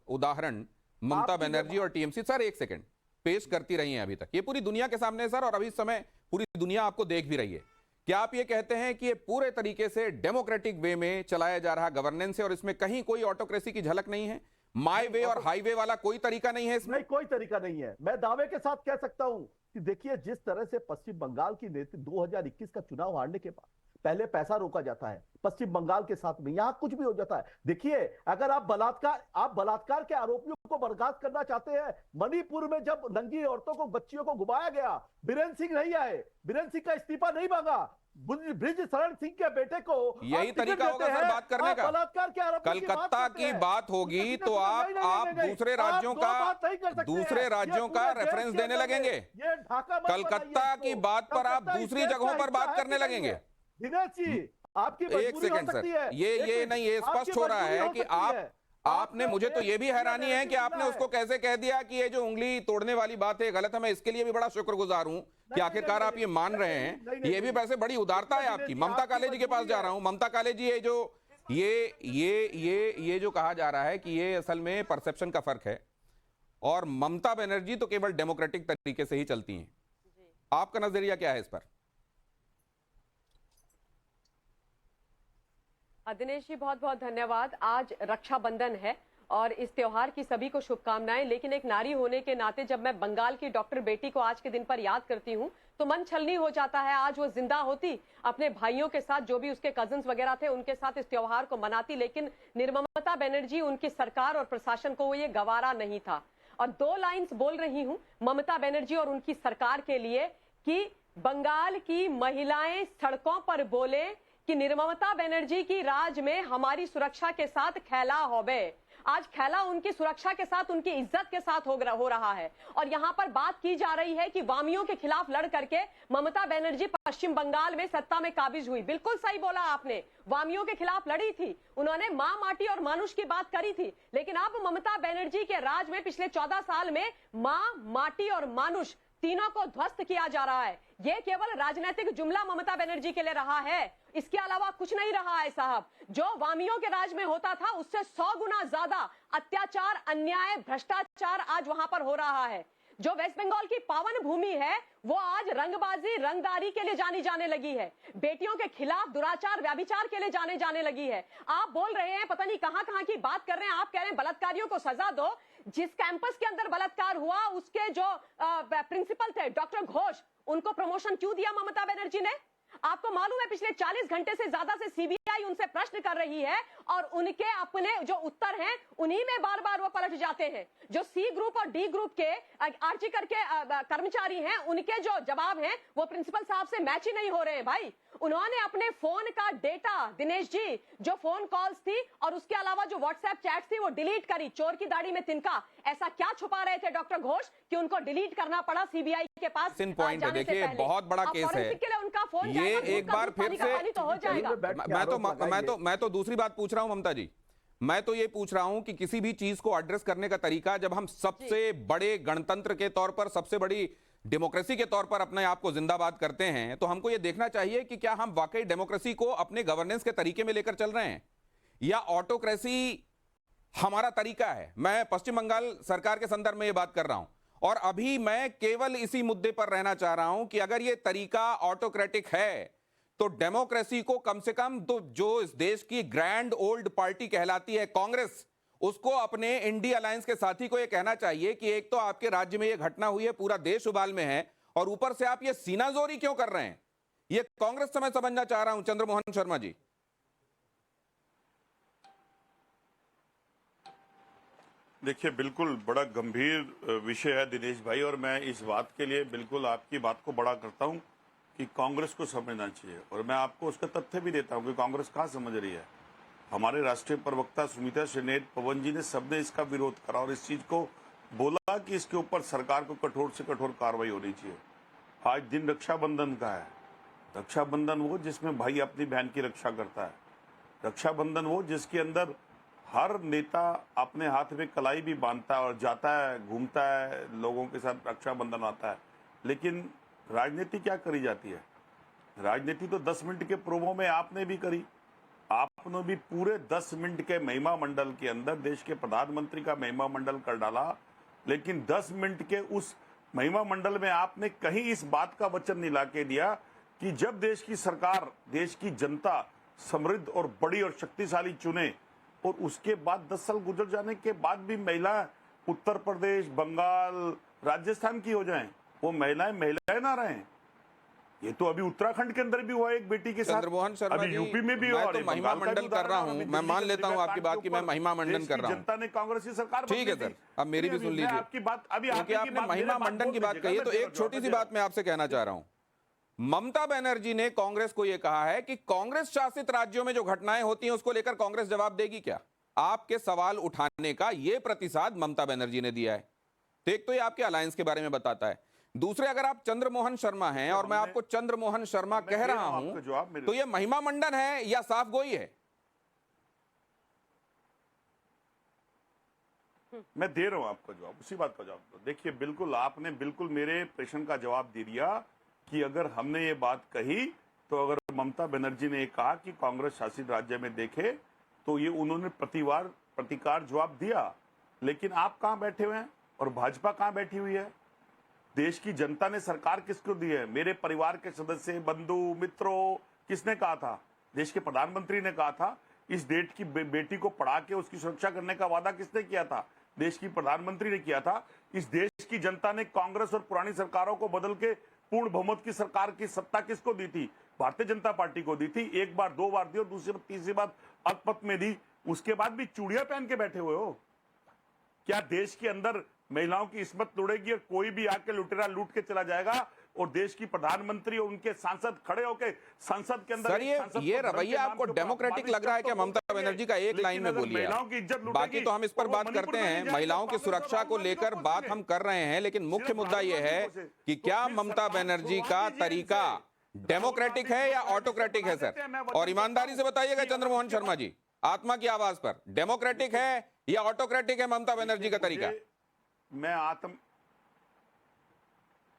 उदाहरण ममता बनर्जी और टीएमसी, सर एक सेकंड, पेश करती रही हैं अभी तक। ये पूरी दुनिया के सामने है सर, और अभी इस समय पूरी दुनिया आपको देख भी रही है। क्या आप ये कहते हैं कि ये पूरे तरीके से डेमोक्रेटिक वे में चलाया जा रहा गवर्नेंस है और इसमें कहीं कोई ऑटोक्रेसी की झलक नहीं है? माई वे और हाईवे वाला कोई तरीका नहीं है इसमें? नहीं, कोई तरीका नहीं है। मैं दावे के साथ कह सकता हूं कि देखिए, जिस तरह से पश्चिम बंगाल की नेत्री 2021 का चुनाव हारने के बाद पहले पैसा रोका जाता है पश्चिम बंगाल के साथ में, यहां कुछ भी हो जाता है। देखिए, अगर आप बलात्कार के आरोपियों को बर्खास्त करना चाहते हैं, मणिपुर में जब नंगी औरतों को, बच्चियों को घुमाया गया, बीरेन सिंह नहीं आए, बीरेन सिंह का इस्तीफा नहीं मांगा, ब्रिज शरण सिंह के बेटे को यही तरीका होगा सर बात करने का। बलात्कार के आरोप कलकत्ता की बात होगी तो आप दूसरे राज्यों का रेफरेंस देने लगेंगे। कलकत्ता की बात पर आप दूसरी जगहों पर बात करने लगेंगे। दिनेश जी, आपकी एक सेकंड सर, ये नहीं, ये स्पष्ट हो रहा है कि आपने, मुझे तो ये भी हैरानी है कि आपने उसको कैसे कह दिया कि ये जो उंगली तोड़ने वाली बात है गलत है। मैं इसके लिए भी बड़ा शुक्रगुजार हूं कि आखिरकार आप ये मान रहे हैं। ये भी वैसे बड़ी उदारता है आपकी। ममता काले जी के पास जा रहा हूं। ममता काले जी, ये जो ये जो कहा जा रहा है कि ये असल में परसेप्शन का फर्क है और ममता बनर्जी तो केवल डेमोक्रेटिक तरीके से ही चलती हैं, आपका नजरिया क्या है इस पर? दिनेश जी, बहुत बहुत धन्यवाद। आज रक्षाबंधन है और इस त्योहार की सभी को शुभकामनाएं। लेकिन एक नारी होने के नाते जब मैं बंगाल की डॉक्टर बेटी को आज के दिन पर याद करती हूं तो मन छलनी हो जाता है। आज वो जिंदा होती, अपने भाइयों के साथ, जो भी उसके कजिन्स वगैरह थे, उनके साथ इस त्योहार को मनाती। लेकिन निर्ममता बनर्जी, उनकी सरकार और प्रशासन को ये गवारा नहीं था। और 2 लाइन्स बोल रही हूं ममता बनर्जी और उनकी सरकार के लिए कि बंगाल की महिलाएं सड़कों पर बोले कि निर्ममता बनर्जी की राज में हमारी सुरक्षा के साथ खेला होवे। आज खेला उनकी सुरक्षा के साथ, उनकी इज्जत के साथ हो रहा है। और यहाँ पर बात की जा रही है कि वामियों के खिलाफ लड़ करके ममता बनर्जी पश्चिम बंगाल में सत्ता में काबिज हुई। बिल्कुल सही बोला आपने, वामियों के खिलाफ लड़ी थी उन्होंने, माँ, माटी और मानुष की बात करी थी। लेकिन अब ममता बनर्जी के राज में पिछले 14 साल में माँ, माटी और मानुष तीनों को ध्वस्त किया जा रहा है। ये केवल राजनीतिक जुमला ममता बनर्जी के लिए रहा है, इसके अलावा कुछ नहीं रहा है साहब। जो वामियों के राज में होता था उससे 100 गुना ज्यादा अत्याचार, अन्याय, भ्रष्टाचार आज वहां पर हो रहा है। जो वेस्ट बंगाल की पावन भूमि है वो आज रंगबाजी, रंगदारी के लिए जानी जाने लगी है। बेटियों के खिलाफ दुराचार, व्याभिचार के लिए जाने लगी है। आप बोल रहे हैं, पता नहीं कहां की बात कर रहे हैं। आप कह रहे हैं बलात्कारियों को सजा दो। जिस कैंपस के अंदर बलात्कार हुआ उसके जो प्रिंसिपल थे डॉक्टर घोष, उनको प्रमोशन क्यों दिया ममता बनर्जी ने? आपको मालूम है पिछले 40 घंटे से ज्यादा से सीबीआई उनसे प्रश्न कर रही है और उनके अपने जो उत्तर हैं उन्हीं में बार बार वो पलट जाते हैं। जो सी ग्रुप और डी ग्रुप के आर्ची करके कर्मचारी हैं, उनके जो जवाब हैं वो प्रिंसिपल साहब से मैच ही नहीं हो रहे हैं भाई। उन्होंने अपने फोन का डेटा, दिनेश जी, जो फोन कॉल्स थी और उसके अलावा जो व्हाट्सएप चैट्स थी वो डिलीट करी। चोर की दाढ़ी में तिनका, ऐसा क्या छुपा रहे थे डॉक्टर घोष कि उनको डिलीट करना पड़ा सीबीआई के पास? पॉइंट है, देखिए बहुत बड़ा केस है उनका फोन। ये एक बार फिर से तो हो जाएगा। मैं तो दूसरी बात पूछ रहा हूं ममता जी, मैं तो ये पूछ रहा हूं कि किसी भी चीज को एड्रेस करने का तरीका, जब हम सबसे बड़े गणतंत्र के तौर पर, सबसे बड़ी डेमोक्रेसी के तौर पर अपने आप को जिंदाबाद करते हैं, तो हमको यह देखना चाहिए कि क्या हम वाकई डेमोक्रेसी को अपने गवर्नेंस के तरीके में लेकर चल रहे हैं या ऑटोक्रेसी हमारा तरीका है। मैं पश्चिम बंगाल सरकार के संदर्भ में यह बात कर रहा हूं, और अभी मैं केवल इसी मुद्दे पर रहना चाह रहा हूं कि अगर यह तरीका ऑटोक्रेटिक है तो डेमोक्रेसी को कम से कम तो जो इस देश की ग्रैंड ओल्ड पार्टी कहलाती है कांग्रेस, उसको अपने इंडी अलायंस के साथी को यह कहना चाहिए कि एक तो आपके राज्य में यह घटना हुई है, पूरा देश उबाल में है, और ऊपर से आप ये सीनाजोरी क्यों कर रहे हैं। यह कांग्रेस से मैं समझना चाह रहा हूं। चंद्रमोहन शर्मा जी। देखिए, बिल्कुल बड़ा गंभीर विषय है दिनेश भाई, और मैं इस बात के लिए बिल्कुल आपकी बात को बड़ा करता हूं कि कांग्रेस को समझना चाहिए, और मैं आपको उसका तथ्य भी देता हूं कि कांग्रेस कहां समझ रही है। हमारे राष्ट्रीय प्रवक्ता सुमित्रा सेनेट, पवन जी ने सबने इसका विरोध करा और इस चीज को बोला कि इसके ऊपर सरकार को कठोर से कठोर कार्रवाई होनी चाहिए। आज दिन रक्षाबंधन का है। रक्षाबंधन वो जिसमें भाई अपनी बहन की रक्षा करता है। रक्षाबंधन वो जिसके अंदर हर नेता अपने हाथ में कलाई भी बांधता है और जाता है, घूमता है, लोगों के साथ रक्षाबंधन आता है। लेकिन राजनीति क्या करी जाती है? राजनीति तो 10 मिनट के प्रोमो में आपने भी करी। आपने भी पूरे 10 मिनट के महिमा मंडल के अंदर देश के प्रधानमंत्री का महिमा मंडल कर डाला, लेकिन 10 मिनट के उस महिमा मंडल में आपने कहीं इस बात का वचन नहीं ला के दिया कि जब देश की सरकार, देश की जनता समृद्ध और बड़ी और शक्तिशाली चुने, और उसके बाद 10 साल गुजर जाने के बाद भी महिला उत्तर प्रदेश, बंगाल, राजस्थान की हो जाएं, वो महिलाएं ना रहें। ये तो अभी उत्तराखंड के अंदर भी हुआ एक बेटी के साथ। चंद्रमोहन शर्मा अभी जी, यूपी में भी हुआ। मैं तो महिमा मंडल कर रहा हूं। मैं मान लेता हूं आपकी बात कि मैं महिमा मंडन कर रहा हूं। जनता ने कांग्रेस की सरकार, ठीक है सर, अब मेरी भी सुन लीजिए, आपकी बात अभी क्योंकि आपने महिमा मंडन की बात कही है, तो एक छोटी सी बात मैं आपसे कहना चाह रहा हूं। ममता बनर्जी ने कांग्रेस को यह कहा है कि कांग्रेस शासित राज्यों में जो घटनाएं होती हैं उसको लेकर कांग्रेस जवाब देगी क्या? आपके सवाल उठाने का यह प्रतिसाद ममता बनर्जी ने दिया है। तो एक तो ये आपके अलायंस के बारे में बताता है। दूसरे, अगर आप चंद्रमोहन शर्मा हैं और मैं आपको चंद्रमोहन शर्मा कह रहा हूं, तो यह महिमा मंडन है या साफ गोई है? मैं दे रहा हूं आपको जवाब, उसी बात का जवाब। देखिए, बिल्कुल आपने बिल्कुल मेरे प्रश्न का जवाब दे दिया कि अगर हमने ये बात कही, तो अगर ममता बनर्जी ने कहा कि कांग्रेस शासित राज्य में देखे, तो ये उन्होंने प्रतिकार जवाब दिया। लेकिन आप कहां बैठे हुए हैं और भाजपा कहां बैठी हुई है? देश की जनता ने सरकार किसको दी है? मेरे परिवार के सदस्य, बंधु, मित्रों, किसने कहा था? देश के प्रधानमंत्री ने कहा था। इस देश की बेटी को पढ़ा के उसकी सुरक्षा करने का वादा किसने किया था? देश की प्रधानमंत्री ने किया था। इस देश की जनता ने कांग्रेस और पुरानी सरकारों को बदल के पूर्ण बहुमत की सरकार की सत्ता किसको दी थी? भारतीय जनता पार्टी को दी थी। एक बार, 2 बार दी और दूसरी बार, तीसरी बार अल्पमत में दी। उसके बाद भी चूड़ियां पहन के बैठे हुए हो। क्या देश के अंदर महिलाओं की इस्मत तोड़ेगी और कोई भी आके लुटेरा लूट के चला जाएगा और देश की प्रधानमंत्री और उनके सांसद खड़े होकर संसद के अंदर? सर, ये रवैया आपको डेमोक्रेटिक लग रहा है क्या? ममता बनर्जी का एक लाइन में बोलिए। बाकी तो हम इस पर बात करते हैं, महिलाओं की सुरक्षा को लेकर बात हम कर रहे हैं, लेकिन मुख्य मुद्दा यह है कि क्या ममता बनर्जी का तरीका डेमोक्रेटिक है या ऑटोक्रेटिक है सर? और ईमानदारी से बताइएगा चंद्रमोहन शर्मा जी, आत्मा की आवाज पर, डेमोक्रेटिक है या ऑटोक्रेटिक है ममता बनर्जी का तरीका?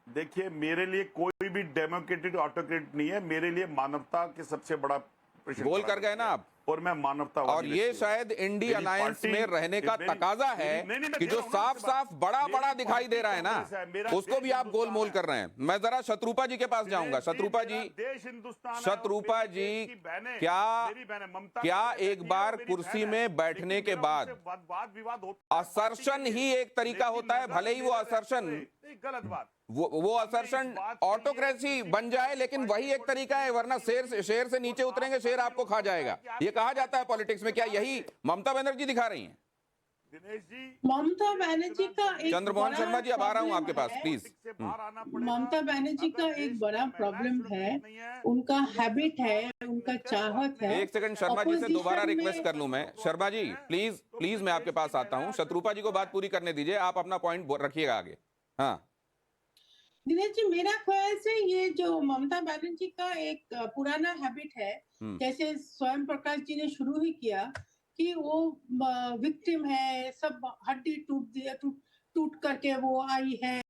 देखिए, मेरे लिए कोई भी डेमोक्रेटिक ऑटोक्रेट नहीं है। मेरे लिए मानवता के सबसे बड़ा प्रश्न गोल कर गए ना आप। और मैं मानवता, और ये शायद इंडी अलायंस में रहने का तकाजा है कि जो साफ साफ बड़ा बड़ा दिखाई दे रहा है ना, उसको भी आप गोलमोल कर रहे हैं। मैं जरा शत्रुपा जी के पास जाऊंगा। शत्रुपा जी, क्या एक बार कुर्सी में बैठने के बाद असर्शन ही एक तरीका होता है? भले ही वो असर्शन, वो असर्शन ऑटोक्रेसी बन जाए, लेकिन वही एक तरीका है, वरना शेर से नीचे उतरेंगे, शेर आपको खा जाएगा। ये कहा जाता है पॉलिटिक्स में। क्या यही ममता बनर्जी दिखा रही हैं? दिनेश जी, ममता बनर्जी का एक चंद्रमोहन शर्मा जी, अब आ रहा हूं आपके पास, प्लीज। ममता बनर्जी का एक बड़ा प्रॉब्लम है, उनका हैबिट है, उनका चाहत है। एक सेकंड शर्मा जी से दोबारा रिक्वेस्ट कर लूं मैं। शर्मा जी प्लीज मैं आपके पास आता हूं। शत्रुपा जी को बात पूरी करने दीजिए, आप अपना पॉइंट रखिएगा आगे। हाँ दिनेश जी, मेरा ख्याल से ये जो ममता बनर्जी का एक पुराना हैबिट है, जैसे स्वयं प्रकाश जी ने शुरू ही किया कि वो विक्टिम है, सब हड्डी टूट करके वो आई है,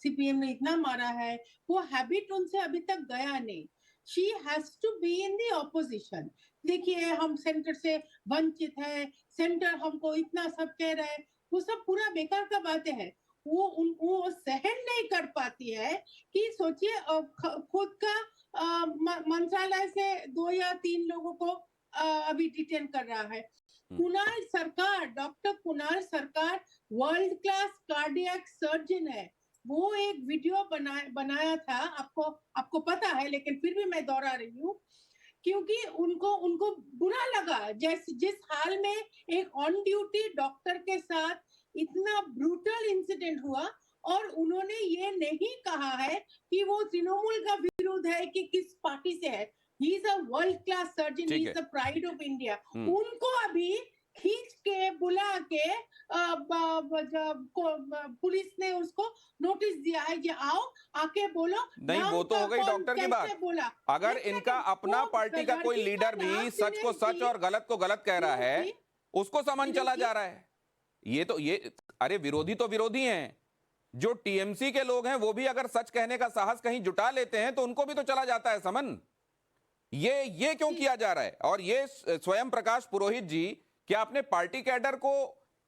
सीपीएम ने इतना मारा है, वो हैबिट उनसे अभी तक गया नहीं। She has to be in the opposition. देखिए हम सेंटर से वंचित है, सेंटर हमको इतना सब कह रहा है, वो सब पूरा बेकार का बातें है। वो सहन नहीं कर पाती है कि सोचिए खुद का मंत्रालय से 2 या 3 लोगों को अभी डिटेन कर रहा है। कुणाल सरकार, डॉक्टर कुणाल सरकार वर्ल्ड क्लास कार्डियक सर्जन है। वो एक वीडियो बनाया था, आपको पता है, लेकिन फिर भी मैं दोहरा रही हूँ क्योंकि उनको बुरा लगा जिस हाल में एक ऑन ड्यूटी डॉक्टर के साथ इतना ब्रूटल इंसिडेंट हुआ, और उन्होंने ये नहीं कहा है कि वो तृणमूल का विरोध है कि किस पार्टी से है। He is a world class surgeon, he is the pride of India. उनको अभी खींच के बुला के पुलिस ने उसको नोटिस दिया है कि आओ आके बोलो। नहीं, वो तो हो गई डॉक्टर की बात। बोला अगर इनका अपना पार्टी का कोई लीडर भी सच को सच और गलत को गलत कह रहा है, उसको समन चला जा रहा है। ये अरे विरोधी तो विरोधी हैं, जो टीएमसी के लोग हैं वो भी अगर सच कहने का साहस कहीं जुटा लेते हैं तो उनको भी तो चला जाता है समन। ये क्यों किया जा रहा है? और ये स्वयं प्रकाश पुरोहित जी, क्या अपने पार्टी कैडर को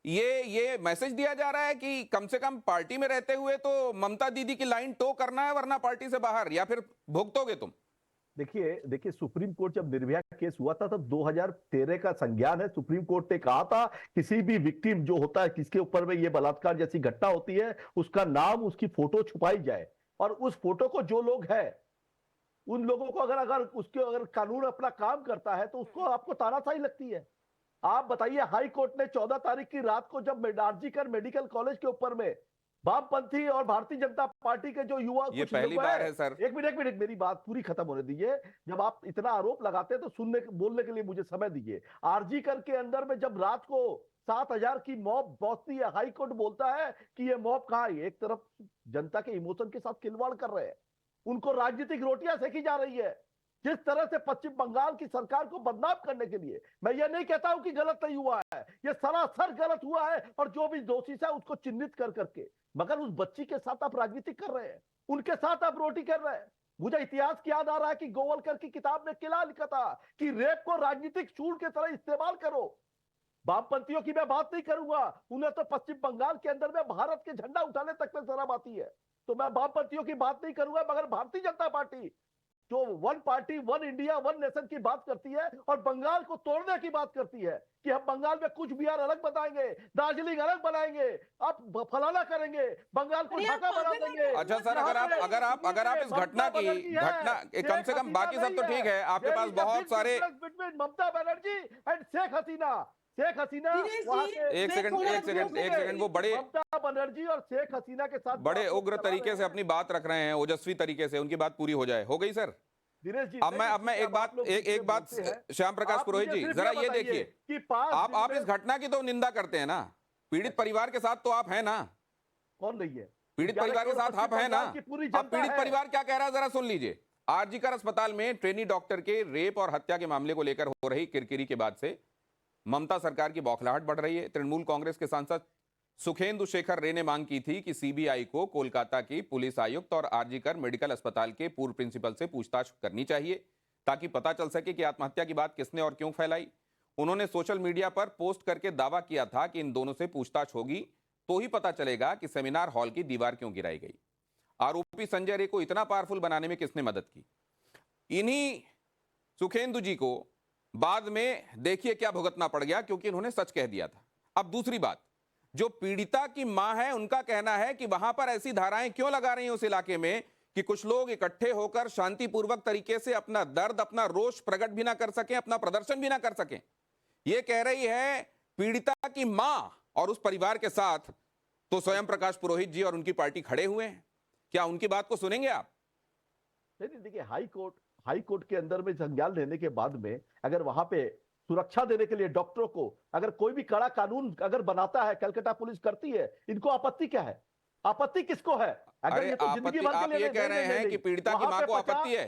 ये मैसेज दिया जा रहा है कि कम से कम पार्टी में रहते हुए तो ममता दीदी की लाइन टो करना है, वरना पार्टी से बाहर, या फिर भुगतोगे तुम? देखिए सुप्रीम कोर्ट जब निर्भया केस हुआ था तब 2013 का संज्ञान है। सुप्रीम कोर्ट ने कहा था किसी भी विक्टिम जो होता है, किसके ऊपर में ये बलात्कार जैसी घटना होती है, उसका नाम, उसकी फोटो छुपाई जाए, और उस फोटो को जो लोग हैं उन लोगों को अगर कानून अपना काम करता है तो उसको आपको तानाशाही लगती है। आप बताइए, हाई कोर्ट ने 14 तारीख की रात को जब आरजीकर मेडिकल कॉलेज के ऊपर में वामपंथी और भारतीय जनता पार्टी के जो युवा, ये पहली बार है सर। एक मिनट मेरी बात पूरी खत्म होने दीजिए। जब आप इतना आरोप लगाते हैं तो बोलने के लिए मुझे समय दीजिए। आरजीकर के अंदर में जब रात को 7,000 की मॉब पहुंचती है, हाई कोर्ट बोलता है कि ये मॉब कहां है? एक तरफ जनता के इमोशन के साथ खिलवाड़ कर रहे हैं, उनको राजनीतिक रोटियां सेकी जा रही है। जिस तरह से पश्चिम बंगाल की सरकार को बदनाम करने के लिए, मैं ये नहीं कहता हूं कि गलत नहीं हुआ है, ये सरासर गलत हुआ है, और जो भी दोषी है उसको चिन्हित कर करके, मगर उस बच्ची के साथ आप राजनीति कर रहे हैं, उनके साथ आप रोटी कर रहे हैं। मुझे इतिहास की याद आ रहा है कि गोवलकर की किताब में किला लिखा था कि रेप को राजनीतिक चूड़ के तरह इस्तेमाल करो। वामपंथियों की मैं बात नहीं करूंगा, उन्हें तो पश्चिम बंगाल के अंदर में भारत के झंडा उठाने तक में शर्म आती है, तो मैं वामपंथियों की बात नहीं करूंगा, मगर भारतीय जनता पार्टी जो one party one India one nation की बात करती है और बंगाल को तोड़ने की बात करती है कि हम बंगाल में कुछ बिहार अलग बताएंगे, दार्जिलिंग अलग बनाएंगे, आप फलाना करेंगे, बंगाल को ढाका बना देंगे। अच्छा सर, अगर आप इस घटना कम से कम, बाकी सब तो ठीक है, आपके पास बहुत सारे, ममता बनर्जी एंड शेख हसीना एक सेकंड, वो बड़े ममता बनर्जी और शेख हसीना के साथ बड़े उग्र तरीके से अपनी बात रख रहे हैं, ओजस्वी तरीके से, उनकी बात पूरी हो जाए। हो गई सर? दिनेश जी, अब मैं एक बात श्याम प्रकाश पुरोहित जी, जरा ये देखिए कि आप इस घटना की तो निंदा करते हैं ना, पीड़ित परिवार के साथ तो आप हैं ना? कौन नहीं है? पीड़ित परिवार के साथ आप हैं ना? अब पीड़ित परिवार क्या कह रहा है जरा सुन लीजिए। आरजीकर अस्पताल में ट्रेनी डॉक्टर के रेप और हत्या के मामले को लेकर हो रही किरकिरी के बाद से ममता सरकार की बौखलाहट बढ़ रही है। तृणमूल कांग्रेस के सांसद सुखेंदु शेखर रे ने मांग की थी कि सीबीआई को कोलकाता की पुलिस आयुक्त और आरजीकर मेडिकल अस्पताल के पूर्व प्रिंसिपल से पूछताछ करनी चाहिए, ताकि पता चल सके कि आत्महत्या की बात किसने और क्यों फैलाई। उन्होंने सोशल मीडिया पर पोस्ट करके दावा किया था कि इन दोनों से पूछताछ होगी तो ही पता चलेगा कि सेमिनार हॉल की दीवार क्यों गिराई गई। आरोपी संजय रे को इतना पावरफुल बनाने में किसने मदद की? इन्हीं सुखेंदु जी को बाद में देखिए क्या भुगतना पड़ गया, क्योंकि इन्होंने सच कह दिया था। अब दूसरी बात, जो पीड़िता की मां है उनका कहना है कि वहां पर ऐसी धाराएं क्यों लगा रही हैं उस इलाके में कि कुछ लोग इकट्ठे होकर शांतिपूर्वक तरीके से अपना दर्द, अपना रोष प्रकट भी ना कर सकें, अपना प्रदर्शन भी ना कर सकें। यह कह रही है पीड़िता की मां, और उस परिवार के साथ तो स्वयं प्रकाश पुरोहित जी और उनकी पार्टी खड़े हुए हैं। क्या उनकी बात को सुनेंगे आप? नहीं, देखिए हाई कोर्ट के अंदर में संज्ञान लेने के बाद में अगर वहां पे सुरक्षा देने के लिए डॉक्टरों को अगर कोई भी कड़ा कानून अगर बनाता है, कलकत्ता पुलिस करती है, इनको आपत्ति क्या है? आपत्ति किसको है? अगर अरे ये तो जिंदगी भर के लिए आप ये कह रहे हैं कि पीड़िता की मां को आपत्ति है?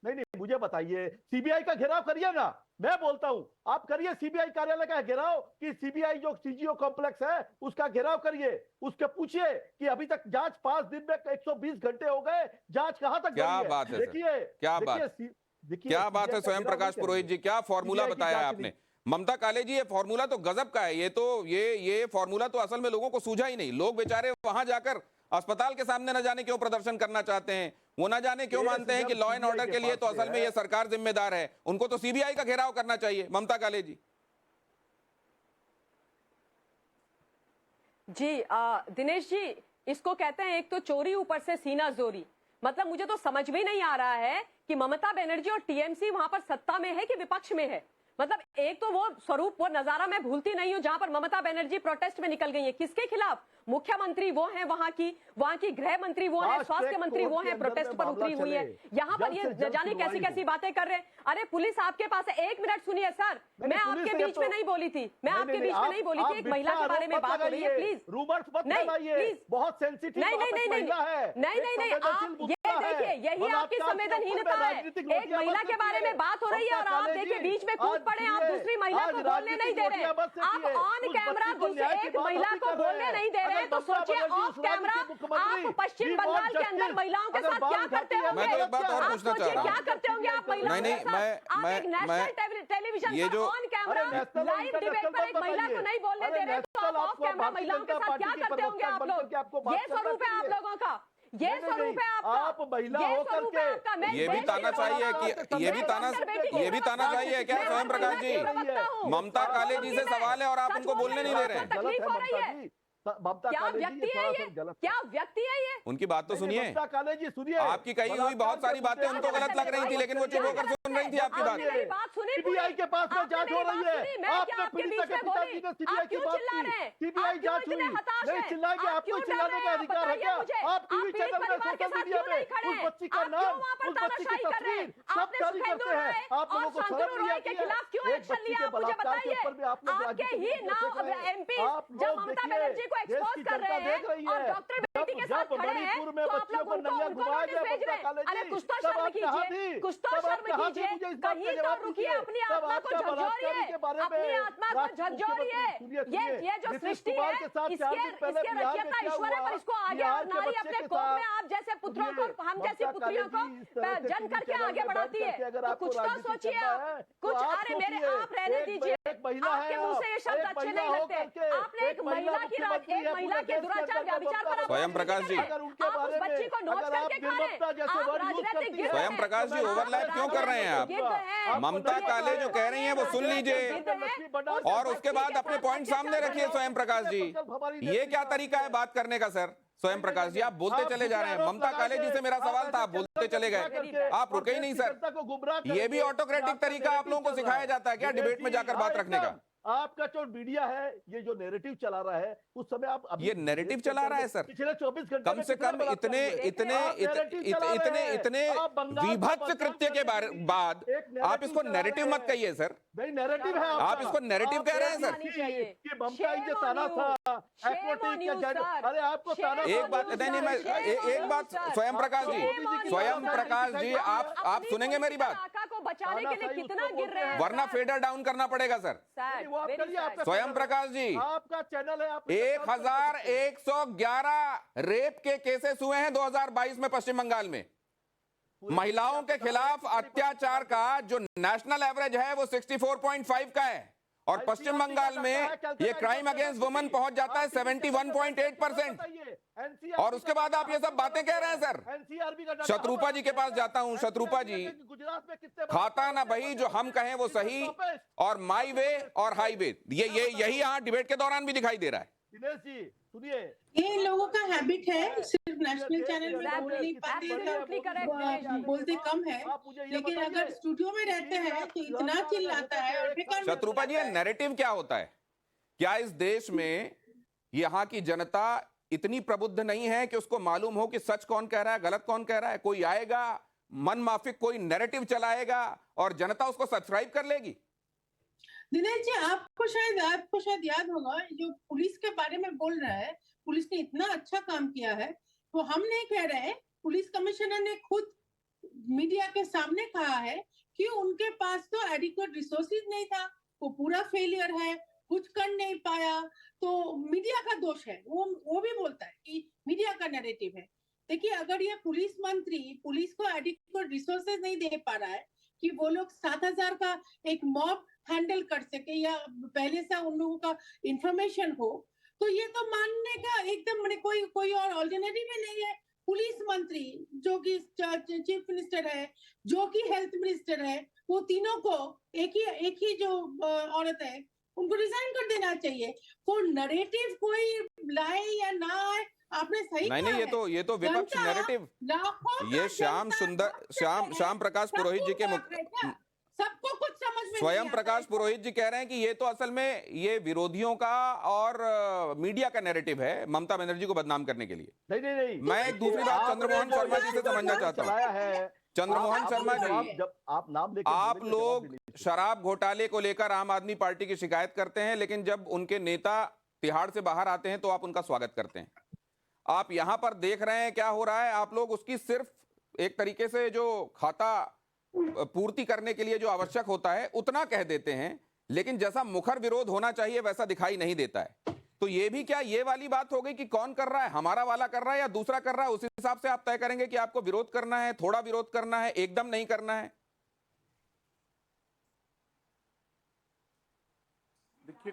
नहीं नहीं, मुझे बताइए, सीबीआई का घेराव करिए ना, मैं बोलता हूं, आप करिए सीबीआई कार्यालय का घेराव, कि सीबीआई जो सीजीओ कॉम्प्लेक्स है उसका घेराव करिए, उसके पूछिए कि अभी तक जांच 5 दिन में 120 घंटे हो गए, जांच कहां तक क्या गई है? बात है सर? देखिए क्या बात? देखिए क्या बात है CBI का स्वयं घेराव प्रकाश नहीं पुरोहित जी, करिए। क्या फॉर्मूला CBI की बताया जांच आपने? नहीं। ममता काले जी, ये फॉर्मूला तो गजब का है। ये तो ये फॉर्मूला तो असल में लोगों को सूझा ही नहीं। लोग बेचारे वहां जाकर अस्पताल के सामने न जाने क्यों प्रदर्शन करना चाहते हैं, वो न जाने क्यों मानते हैं कि लॉ एंड ऑर्डर के लिए तो असल में ये सरकार जिम्मेदार है। उनको तो सीबीआई का घेराव करना चाहिए। ममता काले जी जी दिनेश जी, इसको कहते हैं एक तो चोरी ऊपर से सीना जोरी। मतलब मुझे तो समझ में नहीं आ रहा है कि ममता बनर्जी और टीएमसी वहां पर सत्ता में है कि विपक्ष में है। मतलब एक तो वो स्वरूप, वो नजारा मैं भूलती नहीं हूं जहां पर ममता बनर्जी प्रोटेस्ट में निकल गई है। किसके खिलाफ? मुख्यमंत्री वो हैं वहां की गृह मंत्री वो है, स्वास्थ्य मंत्री वो है, प्रोटेस्ट पर उतरी हुई है। यहाँ पर ये न जाने कैसी कैसी बातें कर रहे हैं। अरे पुलिस आपके पास है, 1 मिनट सुनिए सर, मैं आपके बीच में नहीं बोली थी, मैं आपके बीच में नहीं बोली थी। एक महिला के बारे में बात हो रही है, प्लीज रूमर्स मत नहीं, फैलाइए, प्लीज बहुत सेंसिटिव नहीं नहीं नहीं महिला है, नहीं नहीं नहीं, आप ये देखिए, यही आपकी संवेदनहीनता है। एक महिला के बारे में बात हो रही है और आप देखिए बीच में कूद पड़े, आप दूसरी महिला को बोलने नहीं दे रहे, आप ऑन कैमरा दूसरे एक महिला को बोलने नहीं दे रहे। तो सोचिए ऑफ कैमरा आप पश्चिम बंगाल के अंदर महिलाओं के साथ क्या करते होंगे? मैं तो एक बात और आप पूछना चाह सोचिए रहा हूं। क्या करते होंगे आप महिलाओं के साथ? आप एक नेशनल टेलीविजन ये पर जो ऑन कैमरा लाइव डिबेट पर एक महिला को नहीं बोलने दे रहे, तो आप ऑफ कैमरा महिलाओं के साथ क्या करते होंगे आप लोग? ये स्वरूप है आप लोगों का, ये स्वरूप है आपका, आप महिला ये होकर स्वरूप है के आपका। मैं ये भी तानाशाही है कि ये भी तानाशाही है क्या स्वयं प्रकाश जी? ममता काले जी से सवाल है और आप उनको बोलने नहीं दे रहे हैं। तकलीफ हो रही है, क्या व्यक्ति है ये? क्या व्यक्ति है ये? उनकी बात तो सुनिए। ममता काले जी सुनिए, आपकी कही हुई बहुत सारी बातें उनको गलत लग रही थी, लेकिन वो चुप होकर सुन रही थी आपकी बात। मेरी बात सुनी, सीबीआई के पास में जांच हो रही है, आपने पीड़िता के पिताजी ने सीबीआई की बात की, सीबीआई जांच हुई, नहीं चिल्लाएंगे, आपको चिल्लाने का अधिकार है क्या? आप टीवी चैनल में, सोशल मीडिया में उस बच्ची का नाम, उस बच्ची की तस्वीर सब जारी करते हैं, आप लोगों को शर्म नहीं आती है? एक बच्ची के बलात्कार के ऊपर भी आप लोग राजनीति एमपी जब ममता बनर्जी को एक्सपोज कर रहे हैं और डॉक्टर बेटी के साथ खड़े हैं, तो आप लोग उनको नोटिस भेज रहे हैं। अरे कुछ तो शर्म कीजिए, कुछ तो शर्म कीजिए, कहीं तो रुकिए, अपनी आत्मा को झकझोरिए, अपनी आत्मा को झकझोरिए। ये जो सृष्टि है, इसके रचयिता ईश्वर है, पर इसको आगे और नारी अपने कोख में आप जैसे पुत्रों को, हम जैसी पुत्रियों को जन करके आगे बढ़ाती है। तो कुछ तो सोचिए आप, कुछ। अरे मेरे आप रहने दीजिए, आपके मुंह से ये शब्द अच्छे नहीं लगते। आपने एक महिला के दुराचार व्यभिचार पर स्वयं प्रकाश जी, आप उस बच्ची को नोट करके खा रहे हैं। आप राजनीतिक गिफ्ट स्वयं प्रकाश जी ओवरलैप क्यों कर रहे हैं आप? ममता काले जो कह रही हैं वो सुन लीजिए और उसके बाद अपने पॉइंट सामने रखिए। स्वयं प्रकाश जी, ये क्या तरीका है बात करने का सर? स्वयं प्रकाश जी आप बोलते चले जा रहे हैं। ममता काले जी से मेरा सवाल था, आप बोलते चले गए, आप रुके ही नहीं सर। ये भी ऑटोक्रेटिक तरीका आप लोगों को सिखाया जाता है क्या डिबेट में जाकर बात रखने का? आपका जो मीडिया है, ये जो नैरेटिव चला रहा है, उस समय आप ये नैरेटिव चला रहा है सर। पिछले 24 घंटे कम से कम इतने विभत्स कृत्य के बाद आप इसको नैरेटिव मत कहिए सर। नहीं नैरेटिव है, आप इसको नैरेटिव कह रहे हैं सर। कि ममता जी ताना था, अरे आपको ताना, एक बात नहीं, मैं एक बात स्वयं प्रकाश जी आप सुनेंगे मेरी बात, को बचाने के लिए कितना गिर रहे हैं, वरना फेडर डाउन करना पड़ेगा सर। स्वयं प्रकाश जी, आपका चैनल है, 1111 रेप के केसेस हुए हैं 2022 में पश्चिम बंगाल में। महिलाओं के खिलाफ अत्याचार का जो नेशनल एवरेज है वो 64.5 का है और पश्चिम बंगाल में ये क्राइम अगेंस्ट वुमेन पहुंच जाता है 71.8%। और उसके बाद आप ये सब बातें कह रहे हैं सर। शत्रुपा जी के पास जाता हूं। शत्रुपा जी, खाता ना भाई जो हम कहें वो सही और माई वे और हाईवे, ये यही यहां डिबेट के दौरान भी दिखाई दे रहा है। दिनेश जी सुनिए, ये लोगों का हैबिट है, सिर्फ नेशनल चैनल में बोल नहीं पाते, बोलते कम है, लेकिन अगर स्टूडियो में रहते हैं तो इतना चिल्लाता है और बेकार में शत्रुपा जी, नैरेटिव क्या होता है? क्या इस देश में यहां की जनता इतनी प्रबुद्ध नहीं है कि उसको मालूम हो कि सच कौन कह रहा है, गलत कौन कह रहा है? कोई आएगा मन माफिक कोई नैरेटिव चलाएगा और जनता उसको सब्सक्राइब कर लेगी। दिनेश जी, आपको शायद याद होगा, जो पुलिस के बारे में बोल रहा है, पुलिस ने इतना अच्छा काम किया है, तो हम नहीं कह रहे हैं, पुलिस कमिश्नर ने खुद मीडिया के सामने कहा है कि उनके पास तो एडिक्वेट रिसोर्सेज नहीं था, वो पूरा फेलियर है, कुछ कर नहीं पाया, तो मीडिया का दोष है। वो भी बोलता है कि मीडिया का नैरेटिव है। देखिए, अगर ये पुलिस मंत्री पुलिस को एडिक्वेट रिसोर्सेज नहीं दे पा रहा है कि वो लोग 7,000 का एक मॉब हैंडल कर सके या पहले से उन लोगों का इंफॉर्मेशन हो, तो ये तो मानने का एकदम कोई और ऑल्टरनेटिव ही नहीं है। पुलिस मंत्री जो कि चीफ मिनिस्टर है, जो कि हेल्थ मिनिस्टर है, वो तीनों को एक ही जो औरत है उनको रिजाइन कर देना चाहिए। वो नैरेटिव कोई लाए या ना आए, आपने सही नहीं, ये तो विपक्ष नैरेटिव, ये श्याम प्रकाश पुरोहित जी के सबको कुछ समझ में स्वयं प्रकाश पुरोहित जी कह रहे हैं कि ये तो असल में ये विरोधियों का और मीडिया का नैरेटिव है ममता बनर्जी को बदनाम करने के लिए। नहीं, मैं एक दूसरी बात चंद्रमोहन शर्मा जी से समझना चाहता हूँ। चंद्रमोहन शर्मा जी, जब आप नाम लेकर आप लोग शराब घोटाले को लेकर आम आदमी पार्टी की शिकायत करते हैं, लेकिन जब उनके नेता तिहाड़ से बाहर आते हैं तो आप उनका स्वागत करते हैं। आप यहां पर देख रहे हैं क्या हो रहा है, आप लोग उसकी सिर्फ एक तरीके से जो खाता पूर्ति करने के लिए जो आवश्यक होता है उतना कह देते हैं, लेकिन जैसा मुखर विरोध होना चाहिए वैसा दिखाई नहीं देता है। तो ये भी क्या ये वाली बात हो गई कि कौन कर रहा है, हमारा वाला कर रहा है या दूसरा कर रहा है, उस हिसाब से आप तय करेंगे कि आपको विरोध करना है, थोड़ा विरोध करना है, एकदम नहीं करना है? देखिए,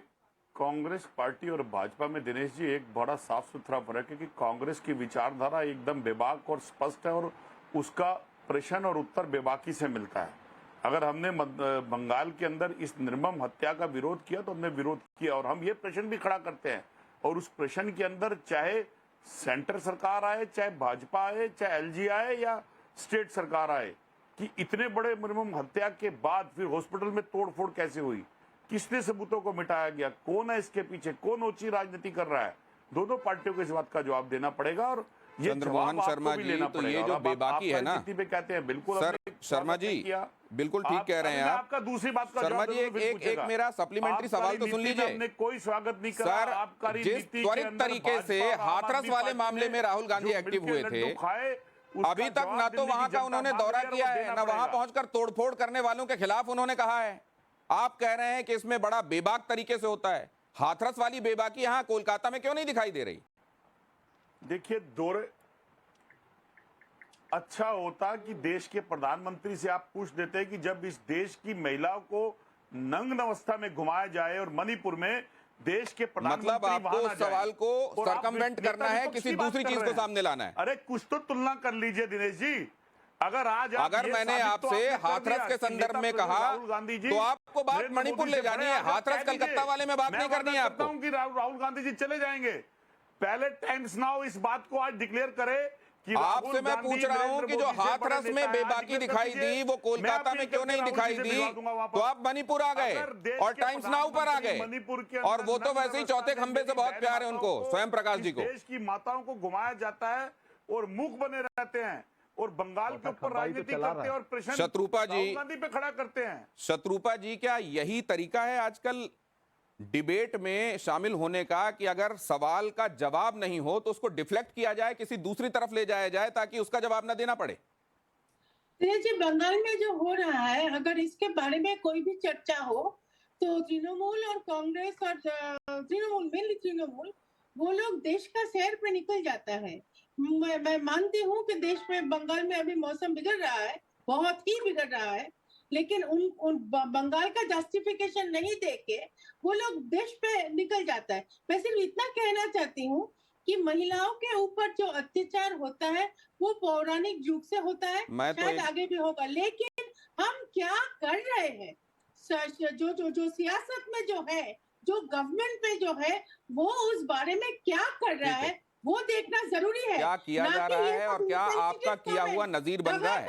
कांग्रेस पार्टी और भाजपा में दिनेश जी एक बड़ा साफ सुथरा फर्क है कि कांग्रेस की विचारधारा एकदम बेबाक और स्पष्ट है और उसका प्रश्न और उत्तर बेबाकी से मिलता है। अगर हमने बंगाल के अंदर इस निर्मम हत्या का विरोध किया तो हमने विरोध किया और हम ये प्रश्न भी खड़ा करते हैं, और उस प्रश्न के अंदर चाहे सेंटर सरकार आए, चाहे भाजपा आए, चाहे एलजी आए या स्टेट सरकार आए, कि इतने बड़े निर्मम हत्या के बाद फिर हॉस्पिटल में तोड़फोड़ कैसे हुई, किसने सबूतों को मिटाया गया, कौन है इसके पीछे, कौन ऊंची राजनीति कर रहा है, दोनों पार्टियों को इस बात का जवाब देना पड़ेगा। और ये चंद्रमोहन शर्मा जी, तो ये जो बेबाकी है ना, पे कहते हैं बिल्कुल सर शर्मा जी बिल्कुल ठीक कह रहे हैं आप। आपका दूसरी बात का शर्मा जी एक मेरा सप्लीमेंट्री सवाल तो सुन लीजिए। हमने कोई स्वागत नहीं करा। सर, आबकारी जिस नीति के त्वरित अंदर तरीके से भाजपा, हाथरस वाले मामले में राहुल गांधी एक्टिव हुए थे, अभी तक ना तो वहां का उन्होंने दौरा किया है, ना वहां पहुंचकर तोड़फोड़ करने वालों के खिलाफ उन्होंने कहा है। आप कह रहे हैं कि इसमें बड़ा बेबाक तरीके से होता है। हाथरस वाली बेबाकी यहां कोलकाता में क्यों नहीं दिखाई दे रही? देखिए, दौरे अच्छा होता कि देश के प्रधानमंत्री से आप पूछ देते कि जब इस देश की महिलाओं को नग्न अवस्था में घुमाया जाए और मणिपुर में देश के प्रधानमंत्री मतलब आपको उस सवाल को सरकमवेंट करना है, किसी दूसरी चीज को सामने लाना है। अरे कुछ तो तुलना कर लीजिए दिनेश जी। अगर मैंने आपसे हाथरस के संदर्भ में कहा तो आपको बात मणिपुर ले जानी है, हाथरस कलकत्ता वाले में बात नहीं करनी है आपको। कि राहुल गांधी जी चले जाएंगे, पहले टाइम्स नाउ इस बात को आज डिक्लेयर करे। आपसे मैं पूछ रहा हूं कि जो हाथरस में बेबाकी दिखाई दी वो कोलकाता में क्यों नहीं दिखाई दी? तो आप मणिपुर आ गए और टाइम्स नाउ पर आ गए, और वो तो वैसे ही चौथे खंबे से बहुत प्यार है उनको, स्वयं प्रकाश जी को। देश की माताओं को घुमाया जाता है और मूक बने रहते हैं और बंगाल के ऊपर राजनीति करते हैं और प्रश्न शत्रुपा जी राहुल गांधी पे खड़ा करते हैं। शत्रुपा जी, क्या यही तरीका है आजकल डिबेट में शामिल होने का कि अगर सवाल का जवाब नहीं हो तो उसको डिफ्लेक्ट किया जाए, किसी दूसरी तरफ ले जाया जाए ताकि उसका जवाब ना देना पड़े? जी, बंगाल में जो हो रहा है, अगर इसके बारे में कोई भी चर्चा हो तो तृणमूल और कांग्रेस और तृणमूल, मेनली तृणमूल, वो लोग देश का सैर पे निकल जाता है। मैं मानती हूँ कि देश में बंगाल में अभी मौसम बिगड़ रहा है, बहुत ही बिगड़ रहा है, लेकिन उन बंगाल का जस्टिफिकेशन नहीं देके वो लोग देश पे निकल जाता है। मैं सिर्फ इतना कहना चाहती हूँ कि महिलाओं के ऊपर जो अत्याचार होता है वो पौराणिक युग से होता है, शायद आगे भी होगा, लेकिन हम क्या कर रहे हैं, जो सियासत में जो है, जो गवर्नमेंट पे जो है, वो उस बारे में क्या कर रहा है वो देखना जरूरी है। क्या किया जा रहा है और क्या आपका किया हुआ नजीर बन रहा है?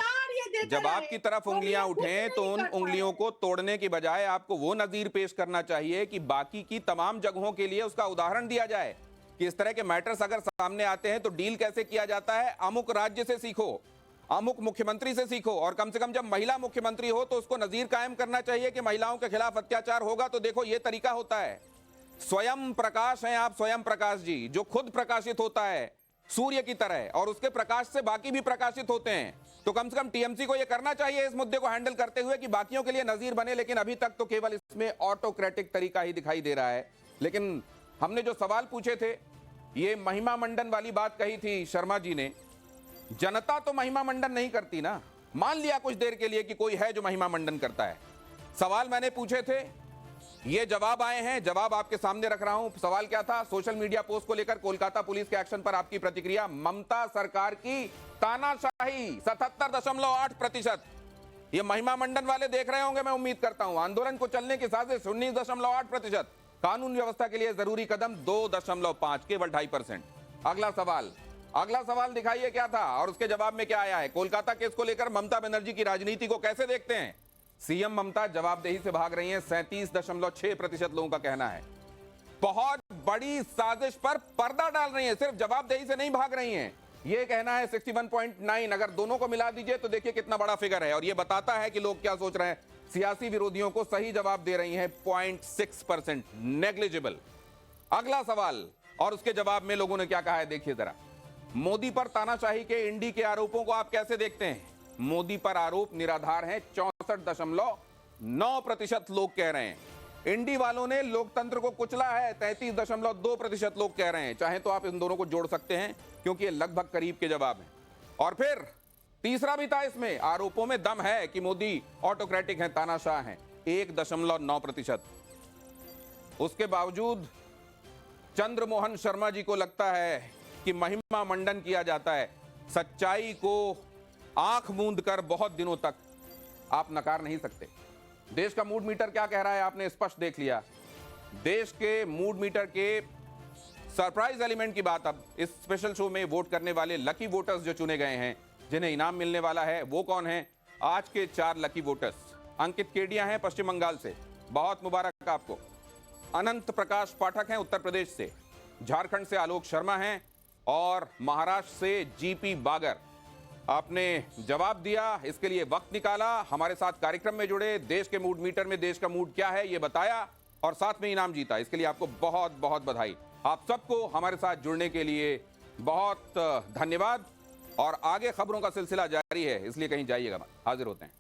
जब आपकी तरफ उंगलियां उठें तो उन उंगलियों को तोड़ने की बजाय आपको वो नजीर पेश करना चाहिए कि बाकी की तमाम जगहों के लिए उसका उदाहरण दिया जाए कि इस तरह के मैटर्स अगर सामने आते हैं तो डील कैसे किया जाता है। अमुक राज्य से सीखो, अमुक मुख्यमंत्री से सीखो, और कम से कम जब महिला मुख्यमंत्री हो तो उसको नजीर कायम करना चाहिए कि महिलाओं के खिलाफ अत्याचार होगा तो देखो ये तरीका होता है। स्वयं प्रकाश हैं आप, स्वयं प्रकाश जी, जो खुद प्रकाशित होता है सूर्य की तरह, और उसके प्रकाश से बाकी भी प्रकाशित होते हैं। तो कम से कम टीएमसी को यह करना चाहिए इस मुद्दे को हैंडल करते हुए कि बाकियों के लिए नजीर बने, लेकिन अभी तक तो केवल इसमें ऑटोक्रेटिक तरीका ही दिखाई दे रहा है। लेकिन हमने जो सवाल पूछे थे, ये महिमा मंडन वाली बात कही थी शर्मा जी ने, जनता तो महिमा मंडन नहीं करती ना। मान लिया कुछ देर के लिए कि कोई है जो महिमा मंडन करता है। सवाल मैंने पूछे थे, ये जवाब आए हैं, जवाब आपके सामने रख रहा हूं। सवाल क्या था? सोशल मीडिया पोस्ट को लेकर कोलकाता पुलिस के एक्शन पर आपकी प्रतिक्रिया। ममता सरकार की तानाशाही 77.8%। ये महिमा मंडन वाले देख रहे होंगे, मैं उम्मीद करता हूं। आंदोलन को चलने की साजिश 19.8%। कानून व्यवस्था के लिए जरूरी कदम 2.5, केवल 2.5%। अगला सवाल दिखाइए क्या था और उसके जवाब में क्या आया है। कोलकाता केस को लेकर ममता बनर्जी की राजनीति को कैसे देखते हैं? सीएम ममता जवाबदेही से भाग रही हैं, 37.6% लोगों का कहना है। बहुत बड़ी साजिश पर पर्दा डाल रही हैं, सिर्फ जवाबदेही से नहीं भाग रही हैं, यह कहना है 61.9। अगर दोनों को मिला दीजिए तो देखिए कितना बड़ा फिगर है, और यह बताता है कि लोग क्या सोच रहे हैं। सियासी विरोधियों को सही जवाब दे रही हैं 0.6%, नेग्लिजिबल। अगला सवाल और उसके जवाब में लोगों ने क्या कहा है, देखिए जरा। मोदी पर तानाशाही के इंडी के आरोपों को आप कैसे देखते हैं? मोदी पर आरोप निराधार हैं, 64.9% लोग कह रहे हैं। इंडी वालों ने लोकतंत्र को कुचला है, 33.2% लोग कह रहे हैं। चाहे तो आप इन दोनों को जोड़ सकते हैं क्योंकि ये लगभग करीब के जवाब हैं। और फिर तीसरा भी था इसमें, आरोपों में दम है कि मोदी ऑटोक्रेटिक हैं, तानाशाह हैं, 1.9%। उसके बावजूद चंद्रमोहन शर्मा जी को लगता है कि महिमा मंडन किया जाता है। सच्चाई को आंख मूंद कर बहुत दिनों तक आप नकार नहीं सकते। देश का मूड मीटर क्या कह रहा है आपने स्पष्ट देख लिया। देश के मूड मीटर के सरप्राइज एलिमेंट की बात, अब इस स्पेशल शो में वोट करने वाले लकी वोटर्स जो चुने गए हैं, जिन्हें इनाम मिलने वाला है, वो कौन है? आज के 4 लकी वोटर्स। अंकित केडिया हैं पश्चिम बंगाल से, बहुत मुबारक आपको। अनंत प्रकाश पाठक हैं उत्तर प्रदेश से, झारखंड से आलोक शर्मा हैं, और महाराष्ट्र से जीपी बागर। आपने जवाब दिया, इसके लिए वक्त निकाला, हमारे साथ कार्यक्रम में जुड़े, देश के मूड मीटर में देश का मूड क्या है ये बताया, और साथ में इनाम जीता। इसके लिए आपको बहुत बहुत बधाई। आप सबको हमारे साथ जुड़ने के लिए बहुत धन्यवाद। और आगे खबरों का सिलसिला जारी है, इसलिए कहीं जाइएगा मत। हाजिर होते हैं।